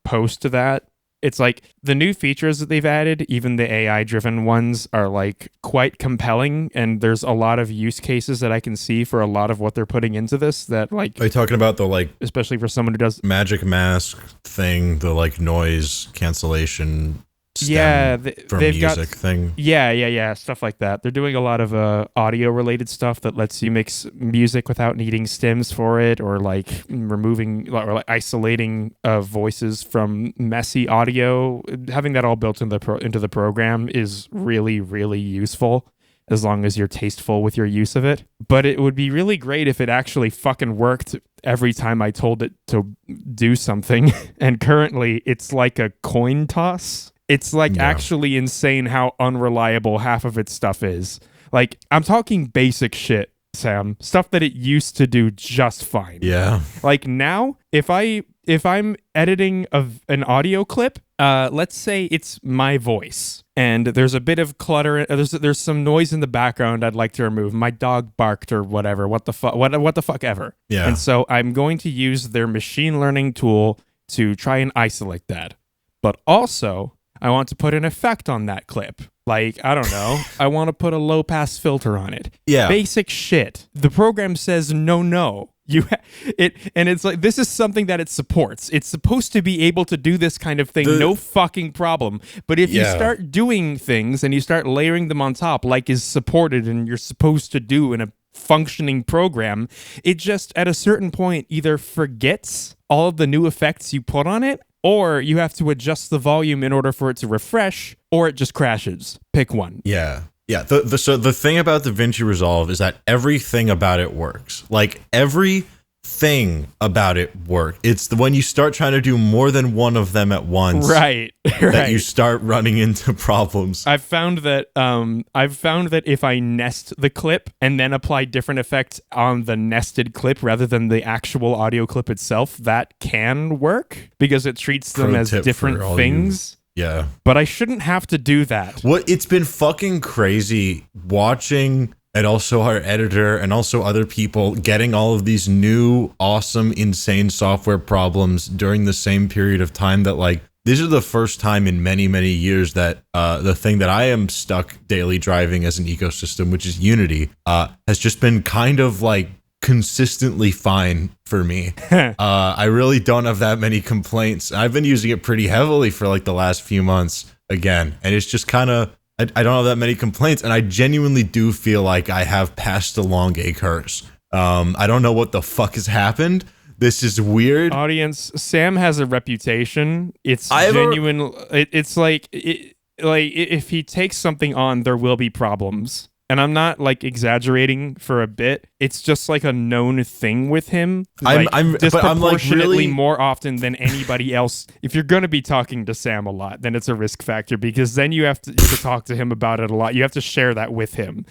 post to that, it's like the new features that they've added, even the AI-driven ones, are like quite compelling, and there's a lot of use cases that I can see for a lot of what they're putting into this that, like... Are you talking about the, like... Especially for someone who does... Magic Mask thing, the, like, noise cancellation... Yeah, for they've music got thing. Yeah, stuff like that. They're doing a lot of audio related stuff that lets you mix music without needing stems for it, or like removing or like isolating voices from messy audio. Having that all built into the program is really, really useful, as long as you're tasteful with your use of it. But it would be really great if it actually fucking worked every time I told it to do something. And currently it's like a coin toss. It's like actually insane how unreliable half of its stuff is. Like, I'm talking basic shit, Sam. Stuff that it used to do just fine. Yeah. Like now, if I'm editing an audio clip, let's say it's my voice and there's a bit of clutter, there's some noise in the background I'd like to remove. My dog barked or whatever. What the fuck ever. Yeah. And so I'm going to use their machine learning tool to try and isolate that. But also, I want to put an effect on that clip. Like, I don't know. I want to put a low pass filter on it. Yeah. Basic shit. The program says no. And it's like, this is something that it supports. It's supposed to be able to do this kind of thing, no fucking problem. But if you start doing things and you start layering them on top, like is supported and you're supposed to do in a functioning program, it just at a certain point either forgets all of the new effects you put on it, or you have to adjust the volume in order for it to refresh, or it just crashes. Pick one. Yeah. Yeah. So the thing about DaVinci Resolve is that everything about it works. Like everything about it works. It's when you start trying to do more than one of them at once, Right. that you start running into problems. I've found that if I nest the clip and then apply different effects on the nested clip rather than the actual audio clip itself, that can work because it treats them Pro as tip different for all things. Yeah. But I shouldn't have to do that. It's been fucking crazy watching and also our editor and also other people getting all of these new, awesome, insane software problems during the same period of time that like, this is the first time in many, many years that the thing that I am stuck daily driving as an ecosystem, which is Unity, has just been kind of like consistently fine for me. I really don't have that many complaints. I've been using it pretty heavily for like the last few months again, and it's just kind of, I don't have that many complaints, and I genuinely do feel like I have passed along a curse. I don't know what the fuck has happened. This is weird. Audience, Sam has a reputation. It's genuine. It's like if he takes something on, there will be problems. And I'm not like exaggerating for a bit. It's just like a known thing with him. Like, I'm disproportionately really more often than anybody else. If you're gonna be talking to Sam a lot, then it's a risk factor because then you have to talk to him about it a lot. You have to share that with him.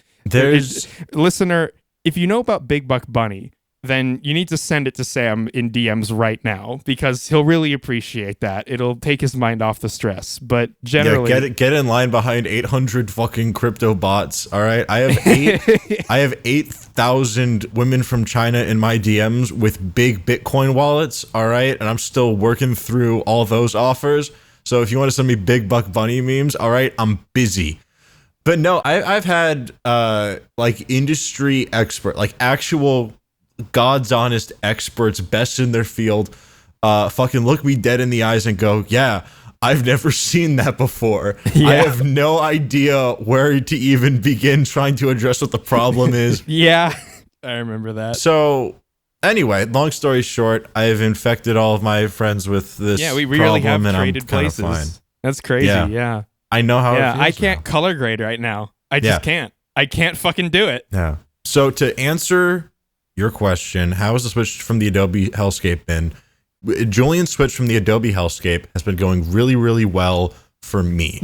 Listener, if you know about Big Buck Bunny, then you need to send it to Sam in DMs right now because he'll really appreciate that. It'll take his mind off the stress. But generally, get in line behind 800 fucking crypto bots. All right, I have 8,000 women from China in my DMs with big Bitcoin wallets. All right, and I'm still working through all those offers. So if you want to send me Big Buck Bunny memes, all right, I'm busy. But no, I've had like industry expert, like actual God's honest experts, best in their field, fucking look me dead in the eyes and go, yeah, I've never seen that before. Yeah. I have no idea where to even begin trying to address what the problem is. Yeah, I remember that. So anyway, long story short, I have infected all of my friends with this. Yeah, we really have and traded I'm kind of places. fine. That's crazy. Yeah. I know how. Yeah, it feels I can't now. color grade right now. I just can't. I can't fucking do it. Yeah. So to answer your question, how has the switch from the Adobe Hellscape been? Julian's switch from the Adobe Hellscape has been going really, really well for me.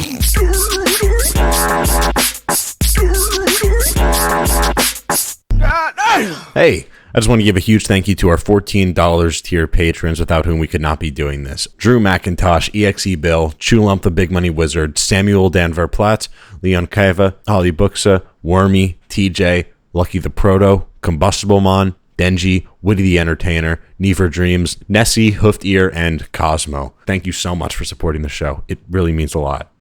Hey, I just want to give a huge thank you to our $14 tier patrons without whom we could not be doing this. Drew McIntosh, EXE Bill, Chulump the Big Money Wizard, Samuel Danver Platt, Leon Kaiva, Holly Buxa, Wormy, TJ, Lucky the Proto, Combustible Mon, Denji, Witty the Entertainer, Never Dreams, Nessie, Hoofed Ear, and Cosmo. Thank you so much for supporting the show. It really means a lot.